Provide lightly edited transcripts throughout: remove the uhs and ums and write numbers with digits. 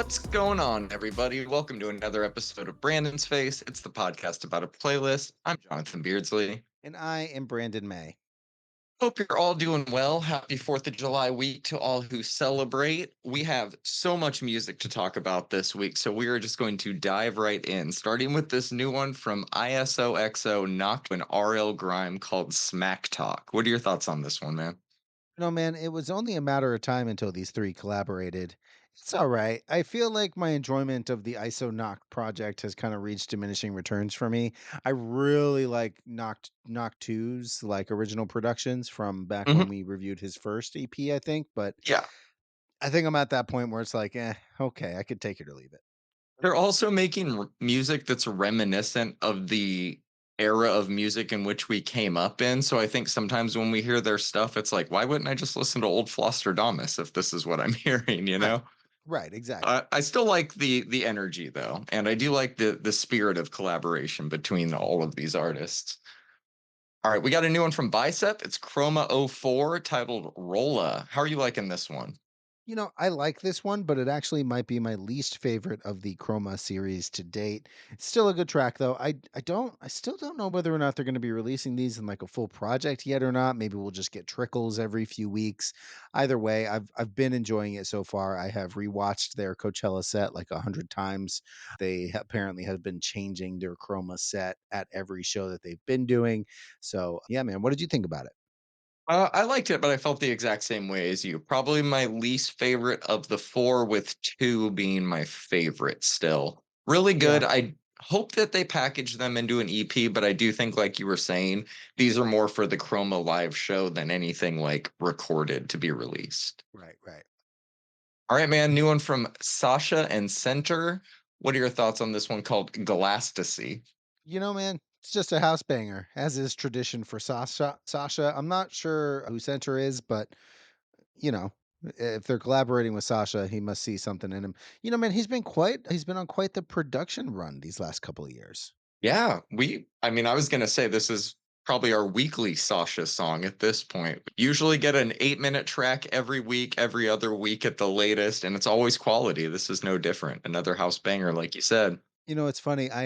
What's going on, everybody? Welcome to another episode of Brandon's Face. It's the podcast about a playlist. I'm Jonathan Beardsley. And I am Brandon May. Hope you're all doing well. Happy 4th of July week to all who celebrate. We have so much music to talk about this week, so we are just going to dive right in, starting with this new one from ISOXO Knocked and RL Grime called Smack Talk. What are your thoughts on this one, man? No, man, it was only a matter of time until these three collaborated. It's all right. I feel like my enjoyment of the ISO Knock project has kind of reached diminishing returns for me. I really like Knock Two's like original productions from back Hmm. when we reviewed his first EP, I think. But Yeah. I think I'm at that point where it's like, okay, I could take it or leave it. They're also making music that's reminiscent of the era of music in which we came up in. So I think sometimes when we hear their stuff, it's like, why wouldn't I just listen to old Flosterdamus if this is what I'm hearing, you Right. know? Right, exactly. I still like the energy though, and I do like the spirit of collaboration between all of these artists. All right, we got a new one from Bicep. It's Chroma 04 titled Rolla. How are you liking this one? I like this one, but it actually might be my least favorite of the Chroma series to date. It's still a good track though. I still don't know whether or not they're going to be releasing these in like a full project yet or not. Maybe we'll just get trickles every few weeks. Either way, I've been enjoying it so far. I have rewatched their Coachella set like 100 times. They apparently have been changing their Chroma set at every show that they've been doing. So, yeah, man, what did you think about it? I liked it, but I felt the exact same way as you. Probably my least favorite of the four, with two being my favorite still. Really Yeah. good. I hope that they package them into an EP, but I do think, like you were saying, these are more for the Chroma live show than anything like recorded to be released. Right, right. All right, man. New one from Sasha and Center. What are your thoughts on this one called Glastasy? Man, it's just a house banger, as is tradition for Sasha. I'm not sure who Center is, but you know, if they're collaborating with Sasha, he must see something in him. Man, he's been on quite the production run these last couple of years. Yeah, I mean, I was going to say this is probably our weekly Sasha song at this point. We usually get an 8-minute track every week, every other week at the latest, and it's always quality. This is no different. Another house banger, like you said. It's funny. I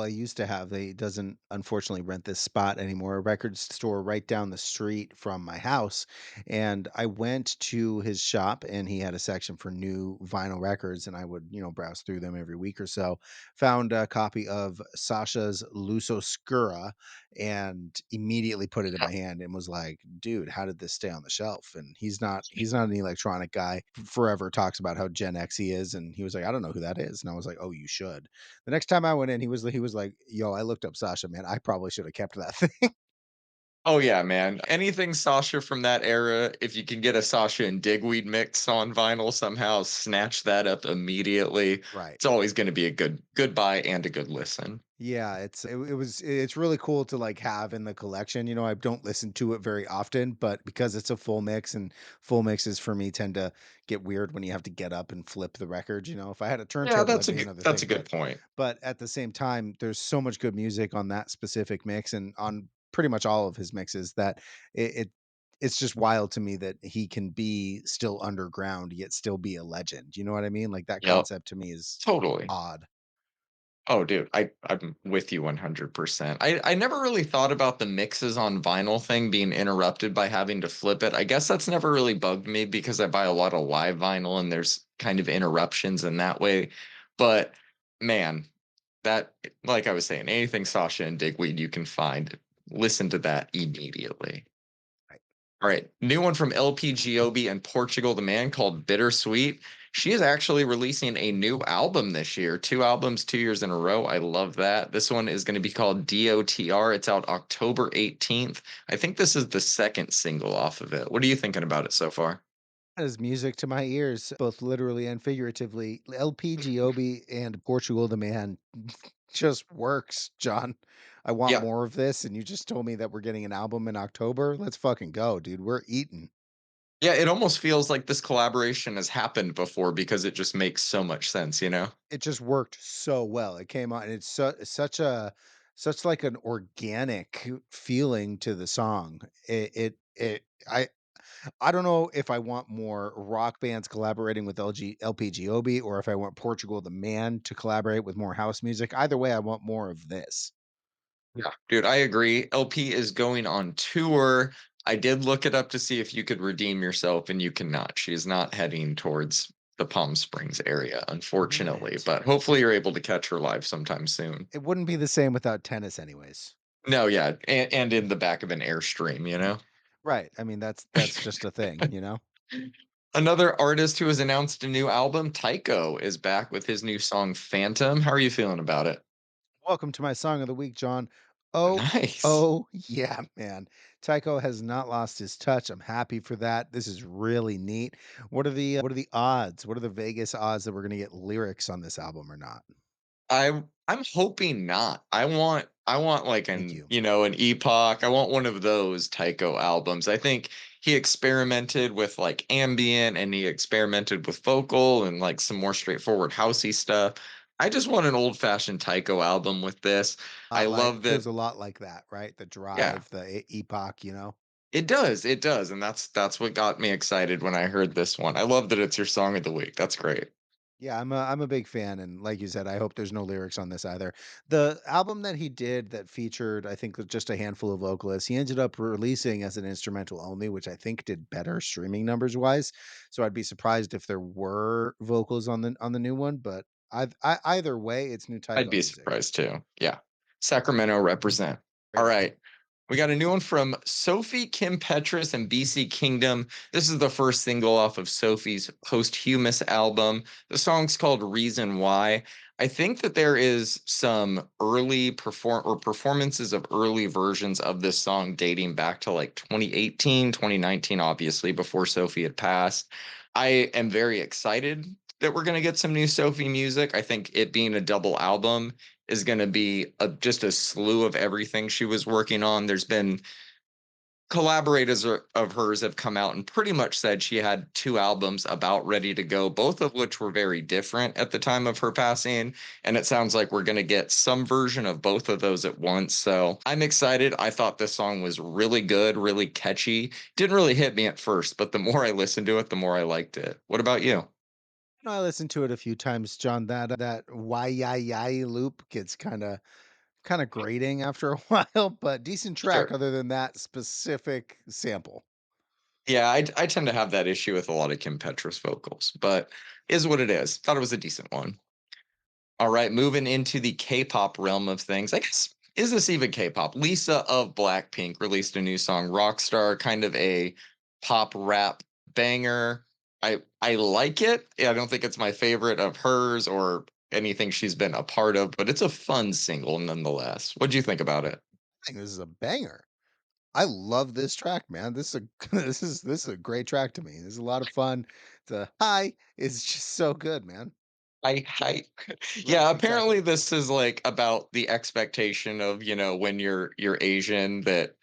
used to have, they doesn't unfortunately rent this spot anymore, a record store right down the street from my house. And I went to his shop and he had a section for new vinyl records. And I would, browse through them every week or so. Found a copy of Sasha's Lusoscura and immediately put it in my hand and was like, dude, how did this stay on the shelf? And he's not an electronic guy. Forever talks about how Gen X he is. And he was like, I don't know who that is. And I was like, oh, you should. The next time I went in, he was like, "Yo, I looked up Sasha, man. I probably should have kept that thing." Oh yeah, man. Anything Sasha from that era, if you can get a Sasha and Digweed mix on vinyl somehow, snatch that up immediately. Right. It's always going to be a good buy and a good listen. Yeah, it's really cool to like have in the collection. I don't listen to it very often, but because it's a full mix and full mixes for me tend to get weird when you have to get up and flip the record. If I had a Yeah, turntable, that'd be another that's a thing, good but point. at the same time, there's so much good music on that specific mix and on pretty much all of his mixes that it's just wild to me that he can be still underground yet still be a legend. You know what I mean? Like that Yep, concept to me is totally. odd. Oh, dude, I'm with you 100%. I never really thought about the mixes on vinyl thing being interrupted by having to flip it. I guess that's never really bugged me because I buy a lot of live vinyl and there's kind of interruptions in that way. But man, that, like I was saying, anything Sasha and Digweed you can find, listen to that immediately. Right. All right, new one from LPGOB and Portugal the Man called Bittersweet. She is actually releasing a new album this year. Two albums, 2 years in a row. I love that. This one is going to be called DOTR. It's out October 18th. I think this is the second single off of it. What are you thinking about it so far? That is music to my ears, both literally and figuratively. LP Giobbi and Portugal the Man just works, John. I want Yeah. more of this, and you just told me that we're getting an album in October. Let's fucking go, dude. We're eating. Yeah, it almost feels like this collaboration has happened before because it just makes so much sense, you know? It just worked so well. It came out, and it's such like an organic feeling to the song. It I don't know if I want more rock bands collaborating with LPGOB or if I want Portugal the Man to collaborate with more house music. Either way, I want more of this. Yeah, dude, I agree. LP is going on tour. I did look it up to see if you could redeem yourself, and you cannot. She's not heading towards the Palm Springs area, Darn unfortunately, it. but hopefully you're able to catch her live sometime soon. It wouldn't be the same without tennis anyways. No, yeah, and in the back of an Airstream, you know? Right. I mean, that's just a thing, you know? Another artist who has announced a new album, Tycho, is back with his new song Phantom. How are you feeling about it? Welcome to my song of the week, John. Oh, Nice. oh, yeah, man. Tycho has not lost his touch. I'm happy for that. This is really neat. What are the odds? What are the Vegas odds that we're gonna get lyrics on this album or not? I'm hoping not. I want like Thank an, you. an epoch. I want one of those Tycho albums. I think he experimented with like ambient and he experimented with vocal and like some more straightforward housey stuff. I just want an old-fashioned Tycho album with this. I Lot like love that. feels a lot like that, right? The Yeah, drive, the epoch, you know? it does. It does. And that's what got me excited when I heard this one. I love that it's your song of the week. That's great. Yeah, I'm a big fan, and like you said, I hope there's no lyrics on this either. The album that he did that featured, I think, just a handful of vocalists, he ended up releasing as an instrumental only, which I think did better streaming numbers wise. So I'd be surprised if there were vocals on the new one, but either way, it's new I'd Tycho be music. surprised too. Yeah. Sacramento represent. All Great one. right. We got a new one from Sophie Kim Petras and BC Kingdom. This is the first single off of Sophie's posthumous album. The song's called Reason Why. I think that there is some early performances of early versions of this song dating back to like 2018, 2019, obviously, before Sophie had passed. I am very excited that we're going to get some new Sophie music. I think it being a double album is going to be just a slew of everything she was working on. There's been collaborators of hers have come out and pretty much said she had two albums about ready to go, both of which were very different at the time of her passing. And it sounds like we're going to get some version of both of those at once. So I'm excited. I thought this song was really good, really catchy. Didn't really hit me at first, but the more I listened to it, the more I liked it. What about you? I listened to it a few times, John. That why yi loop gets kind of grating after a while, but decent track Sure. other than that specific sample. Yeah, I tend to have that issue with a lot of Kim Petras vocals, but is what it is. Thought it was a decent one. All right, moving into the K-pop realm of things. I guess is this even K-pop? Lisa of Blackpink released a new song, Rockstar, kind of a pop rap banger. I like it. Yeah, I don't think it's my favorite of hers or anything she's been a part of, but it's a fun single nonetheless. What do you think about it? I think this is a banger. I love this track, man. This is a this is a great track to me. This is a lot of fun. The high is just so good, man. I Right, yeah, apparently exactly. this is like about the expectation of, when you're Asian that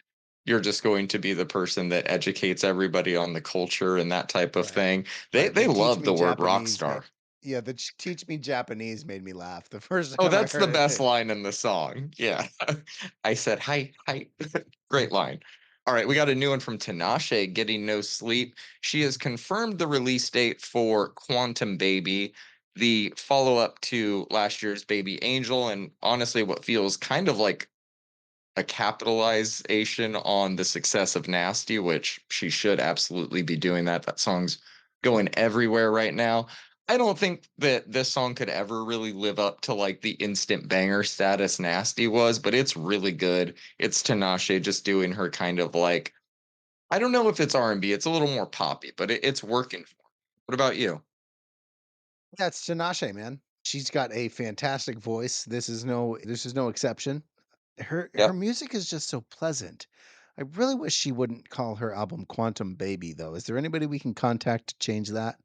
you're just going to be the person that educates everybody on the culture and that type of Right. thing. They Right. they The teach love me the word rock Japanese star. yeah, the teach me Japanese made me laugh the first Oh, time I that's the heard best it. line in the song. Yeah. I said, hi, hi. Great line. All right, we got a new one from Tinashe, Getting No Sleep. She has confirmed the release date for Quantum Baby, the follow-up to last year's Baby Angel, and honestly, what feels kind of like a capitalization on the success of Nasty, which she should absolutely be doing that. That song's going everywhere right now. I don't think that this song could ever really live up to like the instant banger status Nasty was, but it's really good. It's Tinashe just doing her kind of like I don't know if it's R&B, it's a little more poppy, but it's working for me. What about you? That's Tinashe, man. She's got a fantastic voice. This is no exception. Her Yep. music is just so pleasant. I really wish she wouldn't call her album Quantum Baby though. Is there anybody we can contact to change that?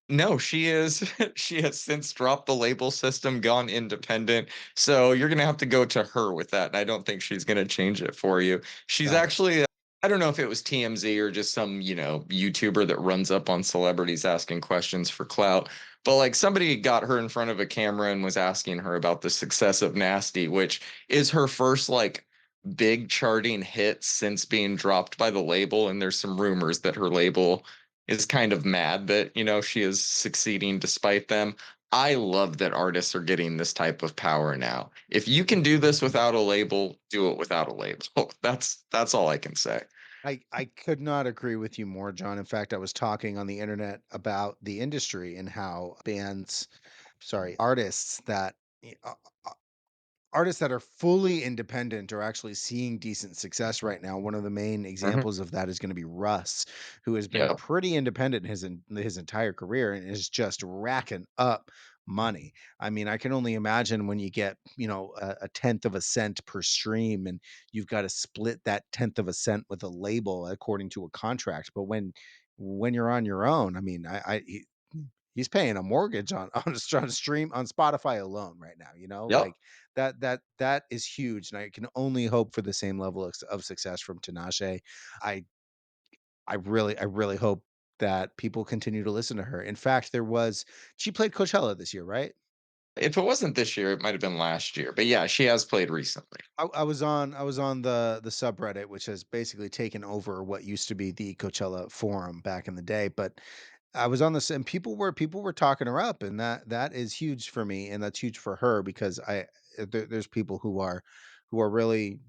No, she is. She has since dropped the label system, gone independent. So you're gonna have to go to her with that. And I don't think she's gonna change it for you. She's Got it. actually, I don't know if it was TMZ or just some, YouTuber that runs up on celebrities asking questions for clout. But like somebody got her in front of a camera and was asking her about the success of Nasty, which is her first like big charting hits since being dropped by the label, and there's some rumors that her label is kind of mad that, she is succeeding despite them. I love that artists are getting this type of power now. If you can do this without a label, do it without a label. That's all I can say. I could not agree with you more, John. In fact, I was talking on the internet about the industry and how artists that y- uh, artists that are fully independent are actually seeing decent success right now. One of the main Mhm. examples of that is going to be Russ, who has been Yep. pretty independent his entire career and is just racking up money. I mean, I can only imagine when you get, a tenth of a cent per stream and you've got to split that tenth of a cent with a label according to a contract. But when you're on your own, I mean, he's paying a mortgage on on a stream on Spotify alone right now, Yep. like that is huge, and I can only hope for the same level of success from Tinashe. I I really hope that people continue to listen to her. In fact, she played Coachella this year, right? If it wasn't this year, it might have been last year. But yeah, she has played recently. I was on the subreddit, which has basically taken over what used to be the Coachella forum back in the day. But I was on this, and people were talking her up, and that is huge for me, and that's huge for her because there's people who are really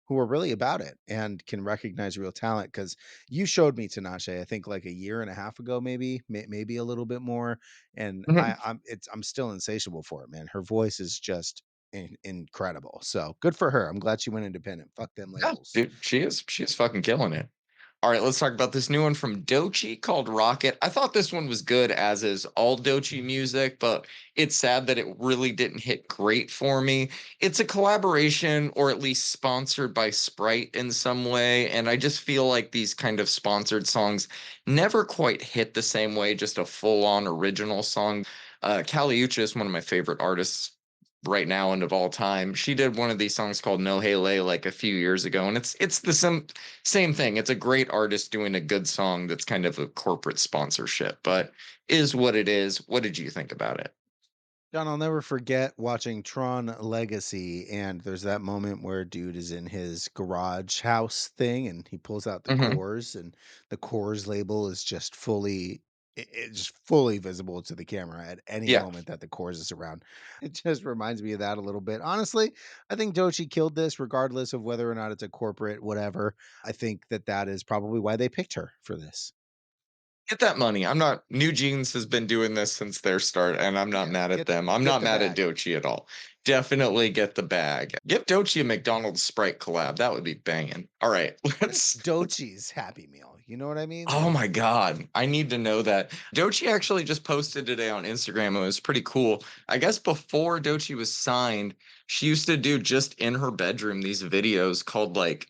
who are really about it and can recognize real talent. Because you showed me Tinashe, I think like a year and a half ago, maybe a little bit more, and Mhm. I'm still insatiable for it, man. Her voice is just incredible. So good for her. I'm glad she went independent. Fuck them Yeah, labels. dude, she is fucking killing it. All right, let's talk about this new one from Doechii called Rocket. I thought this one was good, as is all Doechii music, but it's sad that it really didn't hit great for me. It's a collaboration, or at least sponsored by Sprite in some way, and I just feel like these kind of sponsored songs never quite hit the same way, just a full-on original song. Kali Uchis is one of my favorite artists right now and of all time. She did one of these songs called No Hey Lay like a few years ago, and it's the same thing. It's a great artist doing a good song that's kind of a corporate sponsorship, but is what it is. What did you think about it? John, I'll never forget watching Tron Legacy, and there's that moment where dude is in his garage house thing, and he pulls out the Hmm. cores, and the cores label is just it's just fully visible to the camera at any Yeah. moment that the cores is around. It just reminds me of that a little bit. Honestly, I think Dochi killed this, regardless of whether or not it's a corporate whatever. I think that is probably why they picked her for this. Get that money. I'm not New Jeans has been doing this since their start, and I'm not Yeah, mad at get them. I'm get not the mad at bag. Doechii at all. Definitely get the bag. Give Doechii a McDonald's Sprite collab. That would be banging. All right, let's. Dochi's Happy Meal. You know what I mean? Oh Like, my God. I need to know that. Doechii actually just posted today on Instagram. It was pretty cool. I guess before Doechii was signed, she used to do just in her bedroom these videos called like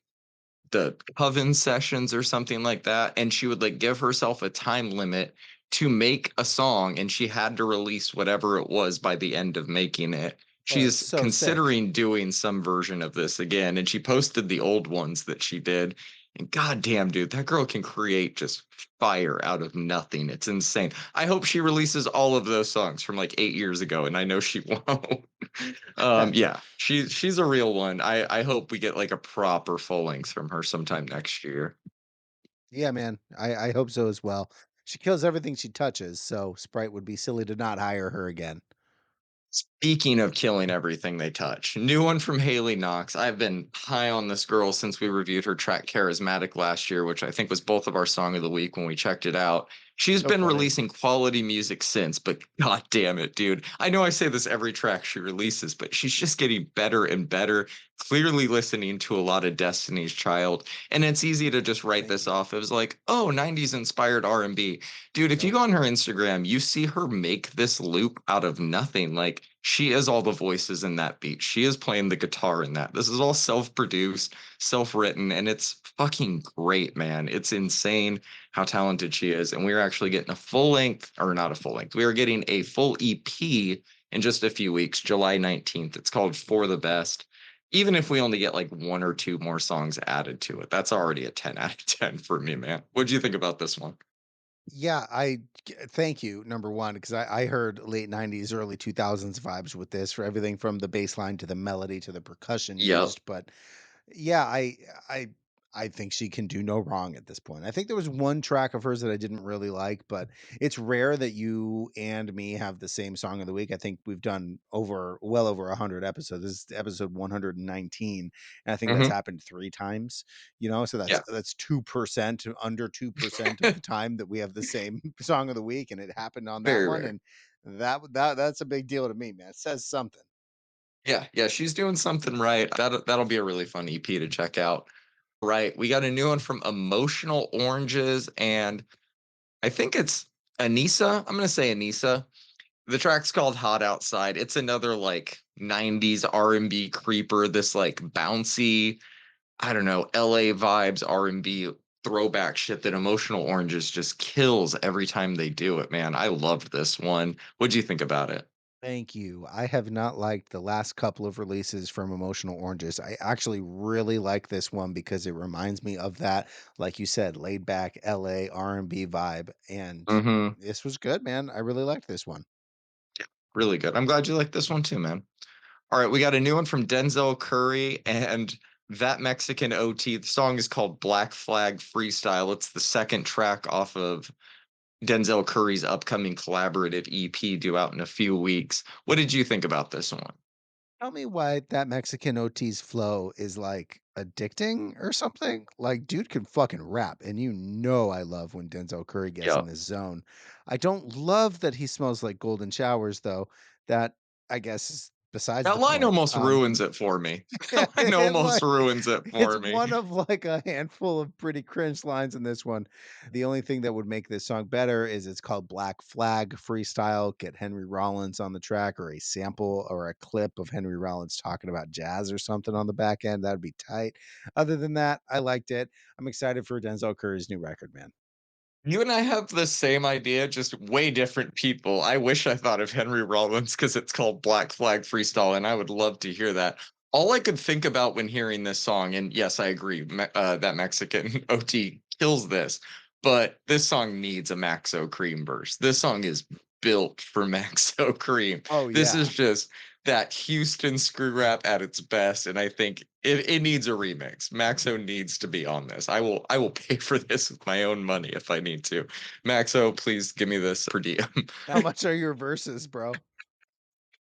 the coven sessions or something like that, and she would like give herself a time limit to make a song, and she had to release whatever it was by the end of making it. oh, that's She's so sick. considering doing some version of this again, and she posted the old ones that she did, and goddamn, dude, that girl can create just fire out of nothing. It's insane. I hope she releases all of those songs from like 8 years ago, and I know she won't. Yeah, she's a real one. I hope we get like a proper full length from her sometime next year. Yeah, man. I hope so as well. She kills everything she touches, so Sprite would be silly to not hire her again. Speaking of killing everything they touch, new one from Haley Knox. I've been high on this girl since we reviewed her track Charismatic last year, which I think was both of our song of the week when we checked it out. She's So been funny. releasing quality music since, but god damn it, dude. I know I say this every track she releases, but she's just getting better and better. Clearly listening to a lot of Destiny's Child, and it's easy to just write Thank this you. off as like, oh, 90s inspired R&B. Dude, if you Nope. go on her Instagram, you see her make this loop out of nothing. Like, she is all the voices in that beat. She is playing the guitar in that. This is all self-produced, self-written, and it's fucking great, man. It's insane how talented she is. And we're actually getting a full length, or not a full length. We are getting a full EP in just a few weeks, July 19th. It's called For the Best. Even if we only get like one or two more songs added to it, that's already a 10 out of 10 for me, man. What'd you think about this one? Yeah, thank you, number one, because I heard late 90s, early 2000s vibes with this for everything from the bass line to the melody to the percussion Yep. used. But Yeah, I I think she can do no wrong at this point. I think there was one track of hers that I didn't really like, but it's rare that you and me have the same song of the week. I think we've done well over 100 episodes. This is episode 119, and I think that's Hmm. happened 3 times, you know, so Yeah, that's 2%, under 2% of the time that we have the same song of the week, and it happened on that very one, rare. and that's a big deal to me, man. It says something. Yeah, yeah, she's doing something right. That'll be a really fun EP to check out. Right, we got a new one from Emotional Oranges, and I think it's Anissa. I'm gonna say Anissa. The track's called Hot Outside. It's another like 90s R&B creeper, this like bouncy, I don't know, LA vibes R&B throwback shit that Emotional Oranges just kills every time they do it, man. I loved this one. What'd you think about it? Thank you. I have not liked the last couple of releases from Emotional Oranges. I actually really like this one because it reminds me of that, like you said, laid back LA R&B vibe. And Mhm. this was good, man. I really liked this one. Really good. I'm glad you like this one too, man. All right, we got a new one from Denzel Curry and that Mexican OT. The song is called Black Flag Freestyle. It's the second track off of Denzel Curry's upcoming collaborative EP due out in a few weeks. What did you think about this one? Tell me why that Mexican OT's flow is like addicting or something. Like, dude can fucking rap. And you know, I love when Denzel Curry gets in Yep. this zone. I don't love that he smells like golden showers, though. That, I guess, is besides That the line point. almost ruins it for me. That line It almost might ruins it it's for me. one of, like, a handful of pretty cringe lines in this one. The only thing that would make this song better is it's called Black Flag Freestyle. Get Henry Rollins on the track or a sample or a clip of Henry Rollins talking about jazz or something on the back end. That'd be tight. Other than that, I liked it. I'm excited for Denzel Curry's new record, man. You and I have the same idea, just way different people. I wish I thought of Henry Rollins because it's called Black Flag Freestyle, and I would love to hear that. All I could think about when hearing this song, and yes, I agree, that Mexican OT kills this, but this song needs a Maxo Cream verse. This song is built for Maxo Cream. Oh, This yeah. is just that Houston screw rap at its best, and I think it needs a remix. Maxo needs to be on this. I will pay for this with my own money if I need to. Maxo, please give me this per diem. How much are your verses, bro?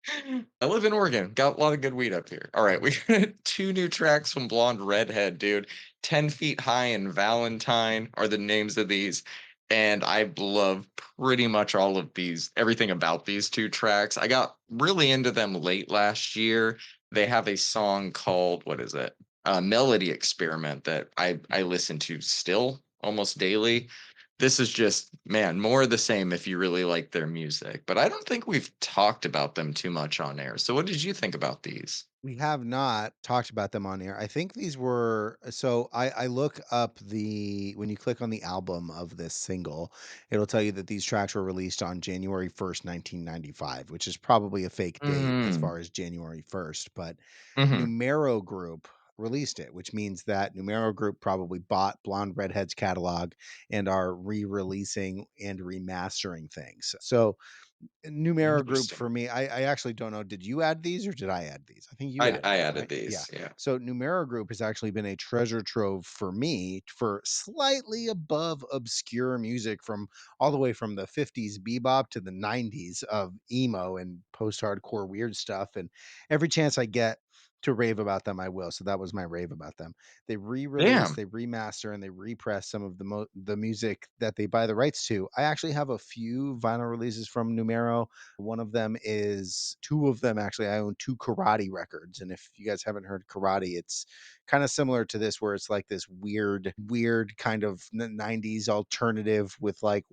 I live in Oregon. Got a lot of good weed up here. All right, we got two new tracks from Blonde Redhead, dude. 10 Feet High and Valentine are the names of these. And I love pretty much all of these, everything about these two tracks. I got really into them late last year. They have a song called, what is it? Melody Experiment that I listen to still almost daily. This is just, man, more of the same if you really like their music. But I don't think we've talked about them too much on air. So what did you think about these? We have not talked about them on air. I think these were so I look up when you click on the album of this single, it'll tell you that these tracks were released on January 1st, 1995, which is probably a fake date as Mm, far as January 1st, but hmm. Numero Group released it, which means that Numero Group probably bought Blonde Redhead's catalog and are re-releasing and remastering things. So Numero Group Interesting. for me, I actually don't know. Did you add these or did I add these? I think you I added I them, added right? Yeah. these. Yeah. So Numero Group has actually been a treasure trove for me for slightly above obscure music from all the way from the 50s bebop to the 90s of emo and post-hardcore weird stuff. And every chance I get to rave about them, I will. So that was my rave about them. They re-release, Damn. they remaster, and they repress some of the music that they buy the rights to. I actually have a few vinyl releases from Numero. One of them is two of them actually. I own two karate records, and if you guys haven't heard karate, it's kind of similar to this, where it's like this weird kind of 90s alternative with like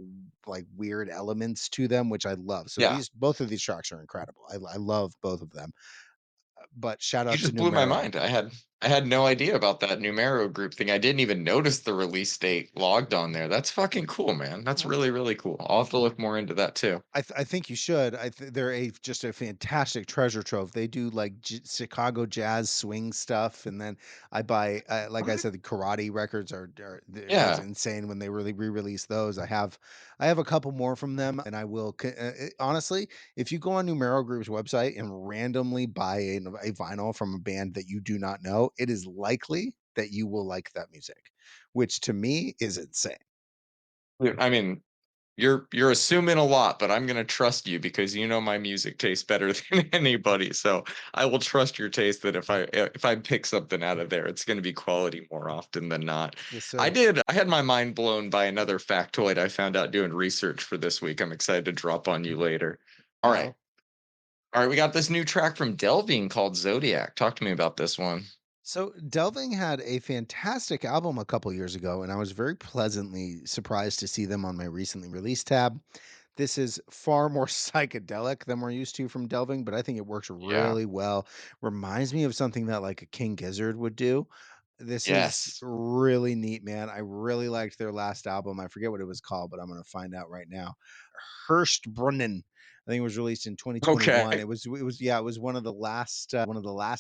weird elements to them, which I love. So Yeah. these both of these tracks are incredible. I love both of them. But shout You out to just blew my Numero. mind. I had no idea about that Numero group thing. I didn't even notice the release date logged on there. That's fucking cool, man. That's really, really cool. I'll have to look more into that too. I think you should. They're just a fantastic treasure trove. They do like Chicago jazz swing stuff, and then I buy, like I Okay. said, the karate records it was Yeah. insane when they really re-release those. I have a couple more from them, and I will. Honestly, if you go on Numero Group's website and randomly buy a vinyl from a band that you do not know, ago, it is likely that you will like that music, which to me is insane. I mean, you're assuming a lot, but I'm gonna trust you because you know my music taste better than anybody. So I will trust your taste that if I pick something out of there, it's gonna be quality more often than not. Yes, sir. I had my mind blown by another factoid I found out doing research for this week. I'm excited to drop on you later. All right. Well, All right, we got this new track from Delving called Zodiac. Talk to me about this one. so Delving had a fantastic album a couple years ago, and I was very pleasantly surprised to see them on my recently released tab. This is far more psychedelic than we're used to from Delving, but I think it works Yeah. really well. Reminds me of something that like a King Gizzard would do. This is Yes. really neat, man. I really liked their last album. I forget what it was called, but I'm gonna find out right now. Brunnen. I think it was released in Okay. 2021. It was yeah, it was one of the last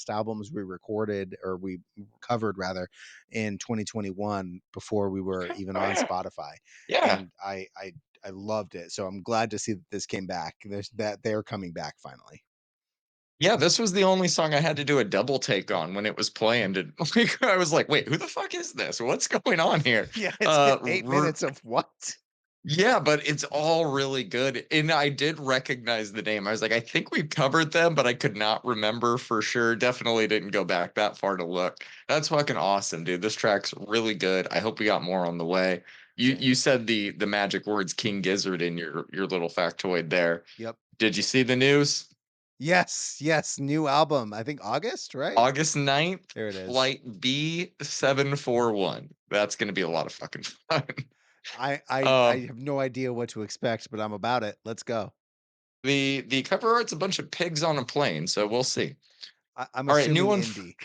albums we recorded or we covered rather in 2021 before we were Okay. even Oh on yeah. Spotify. Yeah. And I loved it. So I'm glad to see that this came back. There's that they're coming back finally. Yeah, this was the only song I had to do a double take on when it was playing. To, like, I was like, "Wait, who the fuck is this? What's going on here?" Yeah, it's been 8 R minutes of what? Yeah, but it's all really good, and I did recognize the name. I was like, "I think we covered them," but I could not remember for sure. Definitely didn't go back that far to look. That's fucking awesome, dude. This track's really good. I hope we got more on the way. You Same. said the magic words King Gizzard in your little factoid there. Yep. Did you see the news? Yes, yes, new album. I think August, right? August 9th, There it is. flight B741. That's gonna be a lot of fucking fun. I Um, have no idea what to expect, but I'm about it. Let's go. the cover art's a bunch of pigs on a plane, so we'll see. I'm All right, new assuming one. indie.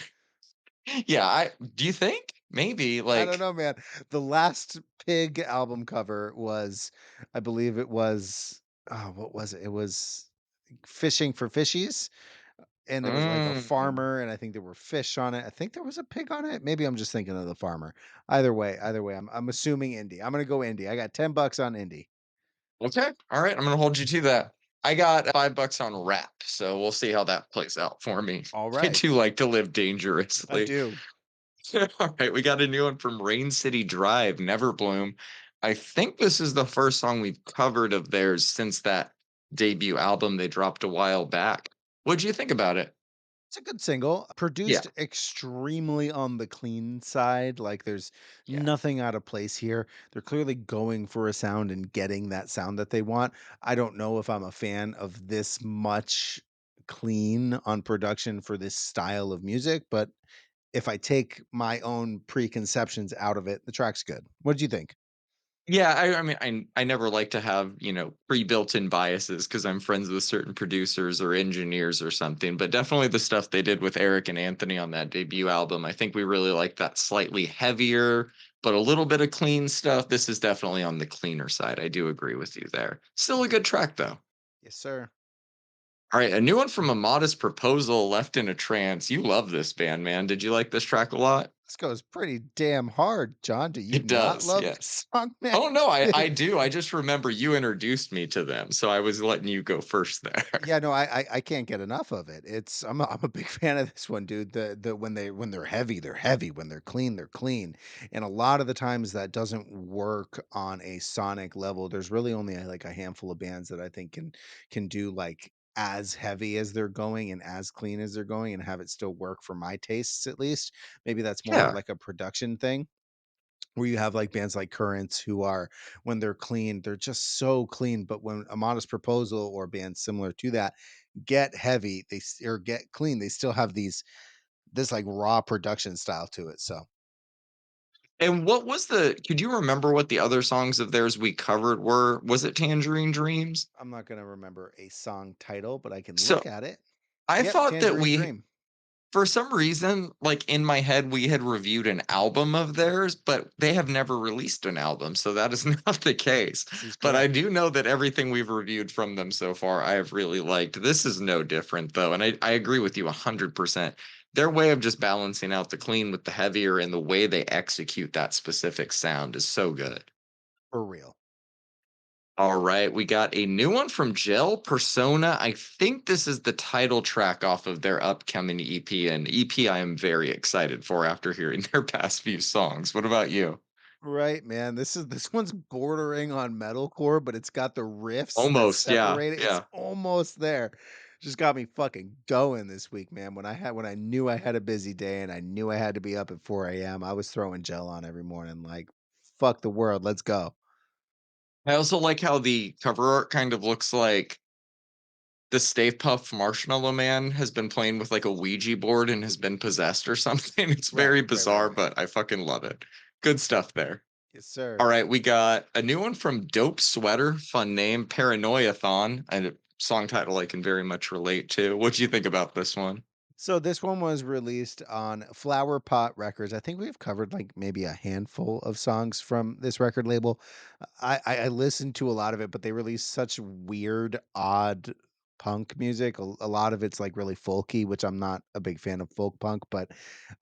Yeah, I do you think maybe I don't like know, man. The last Pig album cover was, I believe it was, oh, what was it? It was Fishing for Fishies, and there was like a mm, farmer, and I think there were fish on it. I think there was a pig on it. Maybe I'm just thinking of the farmer. Either way, I'm assuming indie. I'm gonna go indie. I got $10 on indie. okay. All right, I'm gonna hold you to that. I got $5 on rap, so we'll see how that plays out for me. All I right, do like to live I dangerously. do. All right, we got a new one from Rain City Drive, Never Bloom. I think this is the first song we've covered of theirs since that debut album they dropped a while back. What'd you think about it? It's a good single, Yeah, produced extremely on the clean side, like, there's yeah, nothing out of place here. They're clearly going for a sound and getting that sound that they want. I don't know if I'm a fan of this much clean on production for this style of music, but if I take my own preconceptions out of it, the track's good. What did you think? yeah. I mean, I never like to have pre-built-in biases because I'm friends with certain producers or engineers or something. But definitely the stuff they did with Eric and Anthony on that debut album, I think we really like that slightly heavier, but a little bit of clean stuff. This is definitely on the cleaner side. I do agree with you there. Still a good track though. Yes, sir. All right, a new one from A Modest Proposal, Left in a Trance. You love this band, man. Did you like this track a lot? This goes pretty damn hard, John. Do you It not does, love yes. this song, man? Oh no, I do. I just remember you introduced me to them, so I was letting you go first there. Yeah, no, I can't get enough of it. I'm a big fan of this one, dude. The when they're heavy, they're heavy. When they're clean, they're clean. And a lot of the times that doesn't work on a sonic level. There's really only like a handful of bands that I think can do like as heavy as they're going and as clean as they're going and have it still work for my tastes at least. Maybe that's more of Yeah. like a production thing where you have like bands like Currents who are when they're clean, they're just so clean. But when a modest proposal or bands similar to that get heavy, or get clean, they still have this like raw production style to it. So And what was the could you remember what the other songs of theirs we covered were? Was it Tangerine Dreams? I'm not gonna remember a song title, but I can look So at it. I Yep, thought that Tangerine we Dream. for some reason, like in my head, we had reviewed an album of theirs, but they have never released an album, so that is not the case. This is But I correct. do know that everything we've reviewed from them so far, I have really liked. This is no different though, and I agree with you 100%. Their way of just balancing out the clean with the heavier and the way they execute that specific sound is so good. For real. All right, we got a new one from Gel Persona. I think this is the title track off of their upcoming EP, and EP I am very excited for after hearing their past few songs. What about you? Right, man. This one's bordering on metalcore, but it's got the riffs that Almost, yeah, separate it. It's yeah. almost there. Just got me fucking going this week, man. When I knew I had a busy day and I knew I had to be up at 4 a.m., I was throwing gel on every morning, like, fuck the world, let's go. I also like how the cover art kind of looks like the Stay Puft Marshmallow Man has been playing with like a Ouija board and has been possessed or something. It's Right, very right, right, bizarre, right. but I fucking love it. Good stuff there. Yes, sir. All right, we got a new one from Dope Sweater, fun name, Paranoiathon, and a song title I can very much relate to. What do you think about this one? So this one was released on Flower Pot Records. I think we've covered like maybe a handful of songs from this record label. I listened to a lot of it, but they release such weird, odd punk music. A lot of it's like really folky, which I'm not a big fan of folk punk, but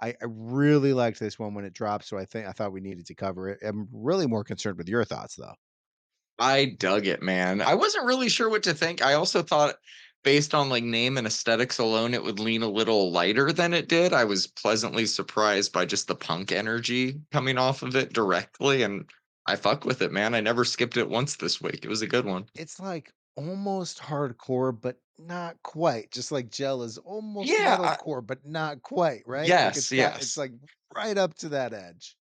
I really liked this one when it dropped. So I thought we needed to cover it. I'm really more concerned with your thoughts though. I dug it, man. I wasn't really sure what to think. I also thought based on like name and aesthetics alone, it would lean a little lighter than it did. I was pleasantly surprised by just the punk energy coming off of it directly, and I fuck with it, man. I never skipped it once this week. It was a good one. It's like almost hardcore, but not quite. Just like Gel is almost Yeah, metalcore, but not quite, right? Like yes, it's yes. like right up to that edge.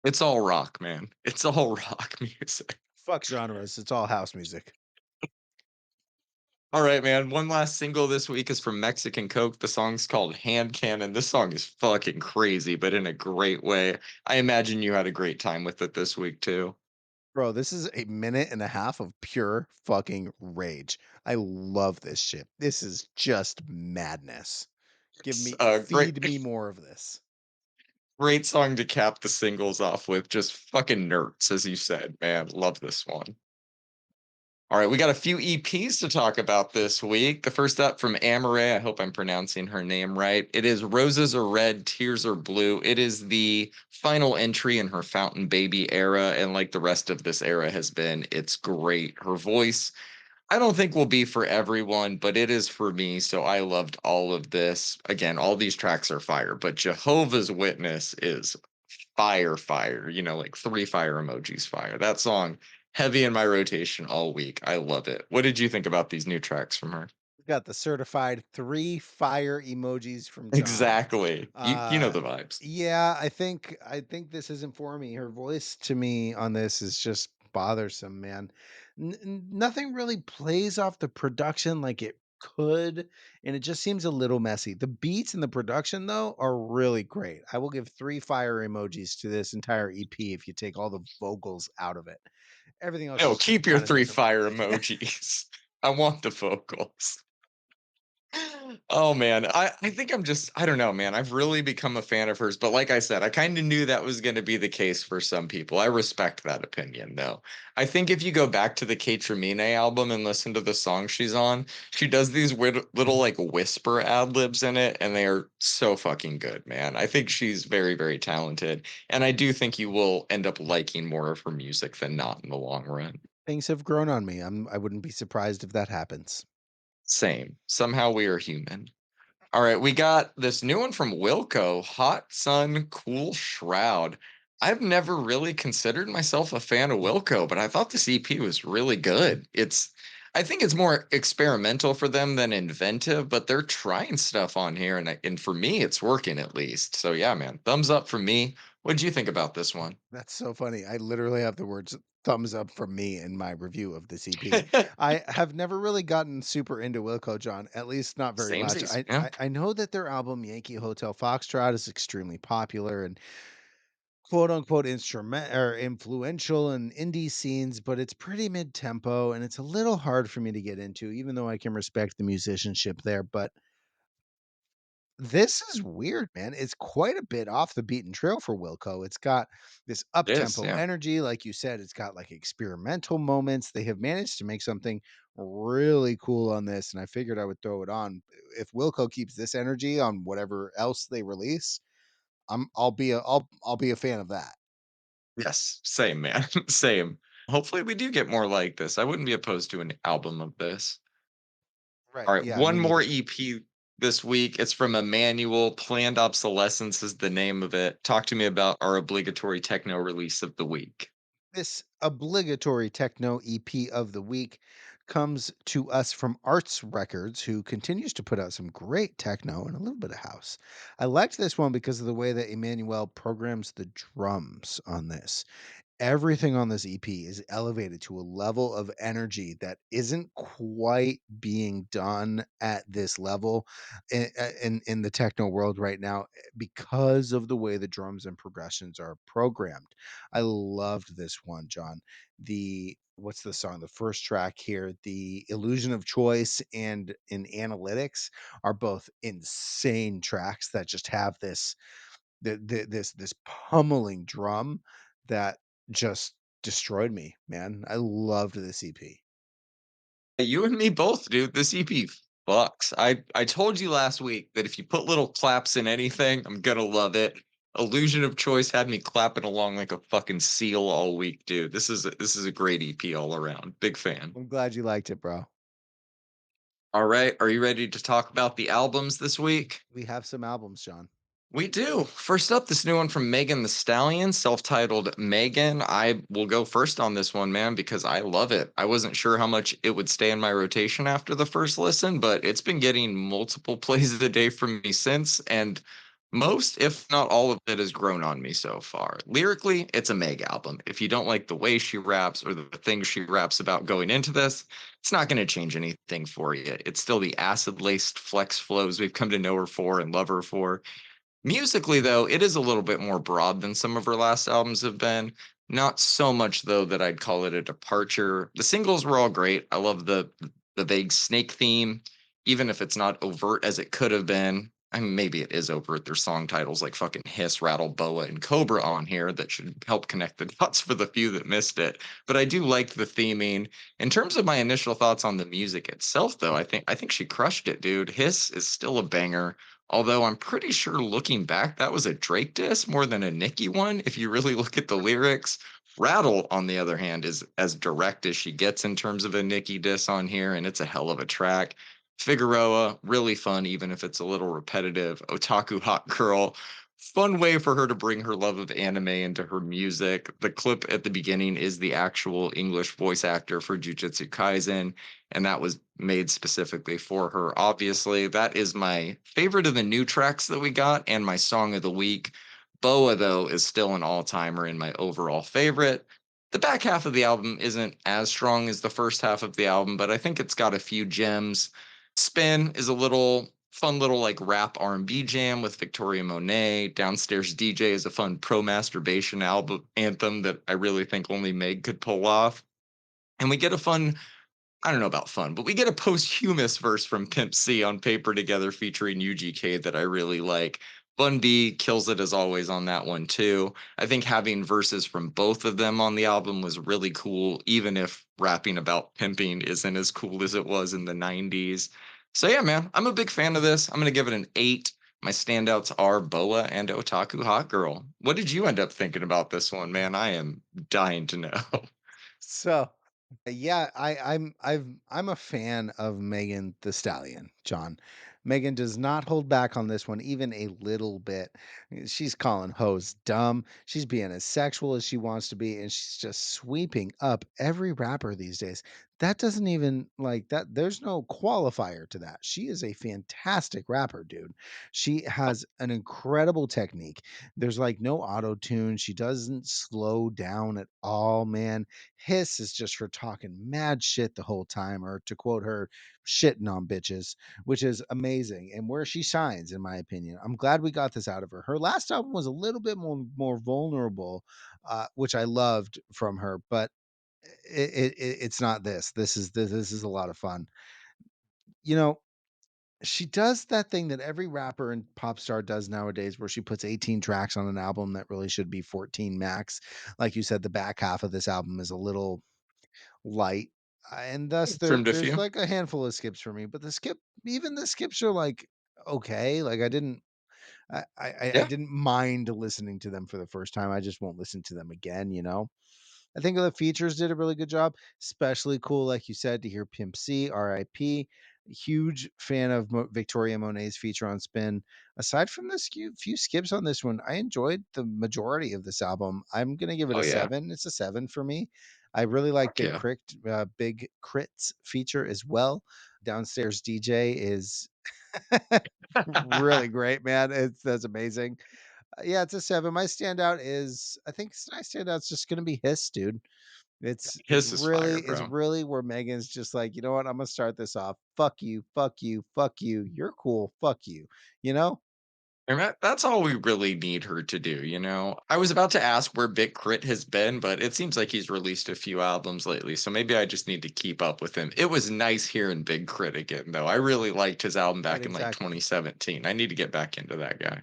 It's all rock, man. It's all rock music. Fuck genres. It's all house music. All right, man. One last single this week is from Mexican Coke. The song's called Hand Cannon. This song is fucking crazy, but in a great way. I imagine you had a great time with it this week too. Bro, this is a minute and a half of pure fucking rage. I love this shit. This is just madness. It's a great, Feed me more of this. great song to cap the singles off with. Just fucking nerds, as you said, man. Love this one. All right, we got a few EPs to talk about this week. The first up from Amaray. I hope I'm pronouncing her name right. It is Roses Are Red, Tears Are Blue. It is the final entry in her Fountain Baby era, and like the rest of this era has been, it's great. Her voice, I don't think will be for everyone, but it is for me. So I loved all of this. Again, all these tracks are fire, but Jehovah's Witness is fire, fire. Like three fire emojis, fire. That song, heavy in my rotation all week. I love it. What did you think about these new tracks from her? We've got the certified 3 fire emojis from John. Exactly. You know Uh, the vibes. yeah, I think this isn't for me. Her voice to me on this is just bothersome, man. Nothing really plays off the production like it could, and it just seems a little messy. The beats and the production though are really great. I will give 3 fire emojis to this entire EP if you take all the vocals out of it. Everything else No, just keep your kind of three doesn't work. fire emojis. I want the vocals. Oh man, I think I don't know, man. I've really become a fan of hers, but like I said, I kind of knew that was going to be the case for some people. I respect that opinion though. I think if you go back to the Kate Tremine album and listen to the song she's on, she does these weird little like whisper ad libs in it, and they are so fucking good, man. I think she's very, very talented, and I do think you will end up liking more of her music than not in the long run. Things have grown on me. I wouldn't be surprised if that happens. Same. Somehow we are human. All right, we got this new one from Wilco, Hot Sun Cool Shroud. I've never really considered myself a fan of Wilco, but I thought this EP was really good. I think it's more experimental for them than inventive, but they're trying stuff on here, and for me, it's working at least. So yeah, man, thumbs up from me. What did you think about this one? That's so funny. I literally have the words thumbs up from me in my review of the CP. I have never really gotten super into Wilco John, at least not very much. Samesies, yeah. I know that their album Yankee Hotel Foxtrot is extremely popular and quote unquote instrument or influential in indie scenes, but it's pretty mid tempo and it's a little hard for me to get into, even though I can respect the musicianship there. But this is weird, man. It's quite a bit off the beaten trail for Wilco. It's got this It is, up-tempo yeah. energy, like you said. It's got like experimental moments. They have managed to make something really cool on this, and I figured I would throw it on. If Wilco keeps this energy on whatever else they release, I'll be a fan of that. Yes, same, man. Same. Hopefully we do get more like this. I wouldn't be opposed to an album of this. All Right. right, Yeah, me one more neither. EP this week. It's from Emmanuel. Planned Obsolescence is the name of it. Talk to me about our obligatory techno release of the week. This obligatory techno EP of the week comes to us from Arts Records, who continues to put out some great techno and a little bit of house. I liked this one because of the way that Emmanuel programs the drums on this. Everything on this EP is elevated to a level of energy that isn't quite being done at this level in the techno world right now because of the way the drums and progressions are programmed. I loved this one, John. The what's the song? The first track here, the Illusion of Choice and in Analytics are both insane tracks that just have this pummeling drum that just destroyed me, man. I loved this EP. You and me both, dude. This EP fucks. I told you last week that if you put little claps in anything, I'm gonna love it. Illusion of Choice had me clapping along like a fucking seal all week, dude. This is a great EP all around. Big fan. I'm glad you liked it, bro. All right, are you ready to talk about the albums this week? We have some albums, John. We do. First up, this new one from Megan Thee Stallion, self-titled Megan. I will go first on this one, man, because I love it. I wasn't sure how much it would stay in my rotation after the first listen, but it's been getting multiple plays a day from me since, and most, if not all of it, has grown on me so far. Lyrically, it's a Meg album. If you don't like the way she raps or the things she raps about going into this, it's not going to change anything for you. It's still the acid-laced flex flows we've come to know her for and love her for. Musically, though, it is a little bit more broad than some of her last albums have been. Not so much, though, that I'd call it a departure. The singles were all great. I love the vague snake theme, even if it's not overt as it could have been. I mean, maybe it is overt. There's song titles like fucking Hiss, Rattle, Boa, and Cobra on here that should help connect the dots for the few that missed it. But I do like the theming. In terms of my initial thoughts on the music itself, though, I think she crushed it, dude. Hiss is still a banger. Although I'm pretty sure looking back, that was a Drake diss more than a Nicki one, if you really look at the lyrics. Rattle, on the other hand, is as direct as she gets in terms of a Nicki diss on here, and it's a hell of a track. Figueroa, really fun, even if it's a little repetitive. Otaku Hot Girl, fun way for her to bring her love of anime into her music. The clip at the beginning is the actual English voice actor for Jujutsu Kaisen, and that was made specifically for her. Obviously, that is my favorite of the new tracks that we got and my song of the week. Boa, though, is still an all timer and my overall favorite. The back half of the album isn't as strong as the first half of the album, but I think it's got a few gems. Spin is a little fun little like rap R&B jam with Victoria Monet. Downstairs DJ is a fun pro masturbation album anthem that I really think only Meg could pull off. And we get a fun, I don't know about fun, but we get a posthumous verse from Pimp C on Paper Together featuring UGK that I really like. Bun B kills it as always on that one too. I think having verses from both of them on the album was really cool, even if rapping about pimping isn't as cool as it was in the 90s. So yeah, man, I'm a big fan of this. I'm gonna give it an 8. My standouts are Boa and Otaku Hot Girl. What did you end up thinking about this one, man? I am dying to know. So, yeah, I'm a fan of Megan the Stallion, John. Megan does not hold back on this one even a little bit. She's calling hoes dumb. She's being as sexual as she wants to be, and she's just sweeping up every rapper these days. That doesn't even like that. There's no qualifier to that. She is a fantastic rapper, dude. She has an incredible technique. There's like no auto tune. She doesn't slow down at all, man. Hiss is just her talking mad shit the whole time, or to quote her, shitting on bitches, which is amazing and where she shines, in my opinion. I'm glad we got this out of her. Her last album was a little bit more vulnerable, which I loved from her, but it's not this. This is a lot of fun. You know, she does that thing that every rapper and pop star does nowadays where she puts 18 tracks on an album that really should be 14 max. Like you said, the back half of this album is a little light, and thus Trimmed a there's few. like a handful of skips for me, but even the skips are like okay. Like I Yeah. didn't mind listening to them for the first time. I just won't listen to them again, you know? I think the features did a really good job. Especially cool, like you said, to hear Pimp C, R.I.P. Huge fan of Victoria Monet's feature on Spin. Aside from this few skips on this one, I enjoyed the majority of this album. I'm gonna give it Oh a yeah. 7. It's a 7 for me. I really like Fuck yeah. Big Crit's feature as well. Downstairs DJ is really great, man. That's amazing. Yeah, it's a 7. My standout is I think my standout's just gonna be Hiss, dude. His is fire, It's bro. really where Megan's just like, "You know what? I'm gonna start this off. Fuck you, fuck you, fuck you. You're cool. Fuck you." You know? And that's all we really need her to do, you know? I was about to ask where Big Crit has been, but it seems like he's released a few albums lately, so maybe I just need to keep up with him. It was nice hearing Big Crit again, though. I really liked his album Right, back in like exactly. 2017. I need to get back into that guy.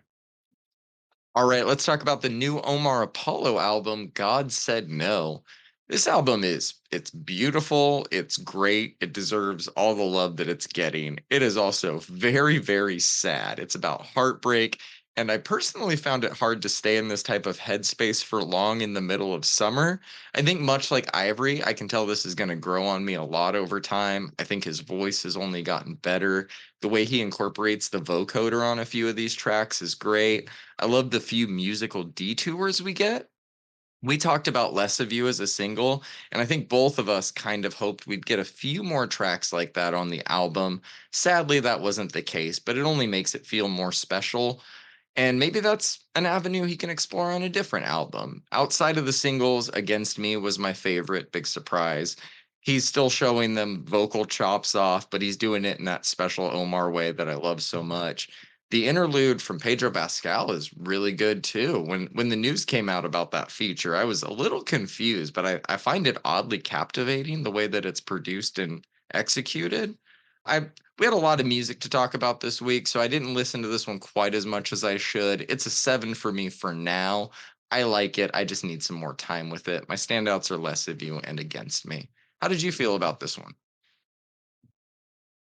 All right, let's talk about the new Omar Apollo album, God Said No. This album it's beautiful, it's great, it deserves all the love that it's getting. It is also very, very sad. It's about heartbreak, and I personally found it hard to stay in this type of headspace for long in the middle of summer. I think much like Ivory, I can tell this is going to grow on me a lot over time. I think his voice has only gotten better. The way he incorporates the vocoder on a few of these tracks is great. I love the few musical detours we get. We talked about Less of You as a single, and I think both of us kind of hoped we'd get a few more tracks like that on the album. Sadly, that wasn't the case, but it only makes it feel more special. And maybe that's an avenue he can explore on a different album. Outside of the singles, Against Me was my favorite, big surprise. He's still showing them vocal chops off, but he's doing it in that special Omar way that I love so much. The interlude from Pedro Pascal is really good too. When the news came out about that feature, I was a little confused, but I find it oddly captivating the way that it's produced and executed. I We had a lot of music to talk about this week, so I didn't listen to this one quite as much as I should. It's a 7 for me for now. I like it. I just need some more time with it. My standouts are Less of You and Against Me. How did you feel about this one?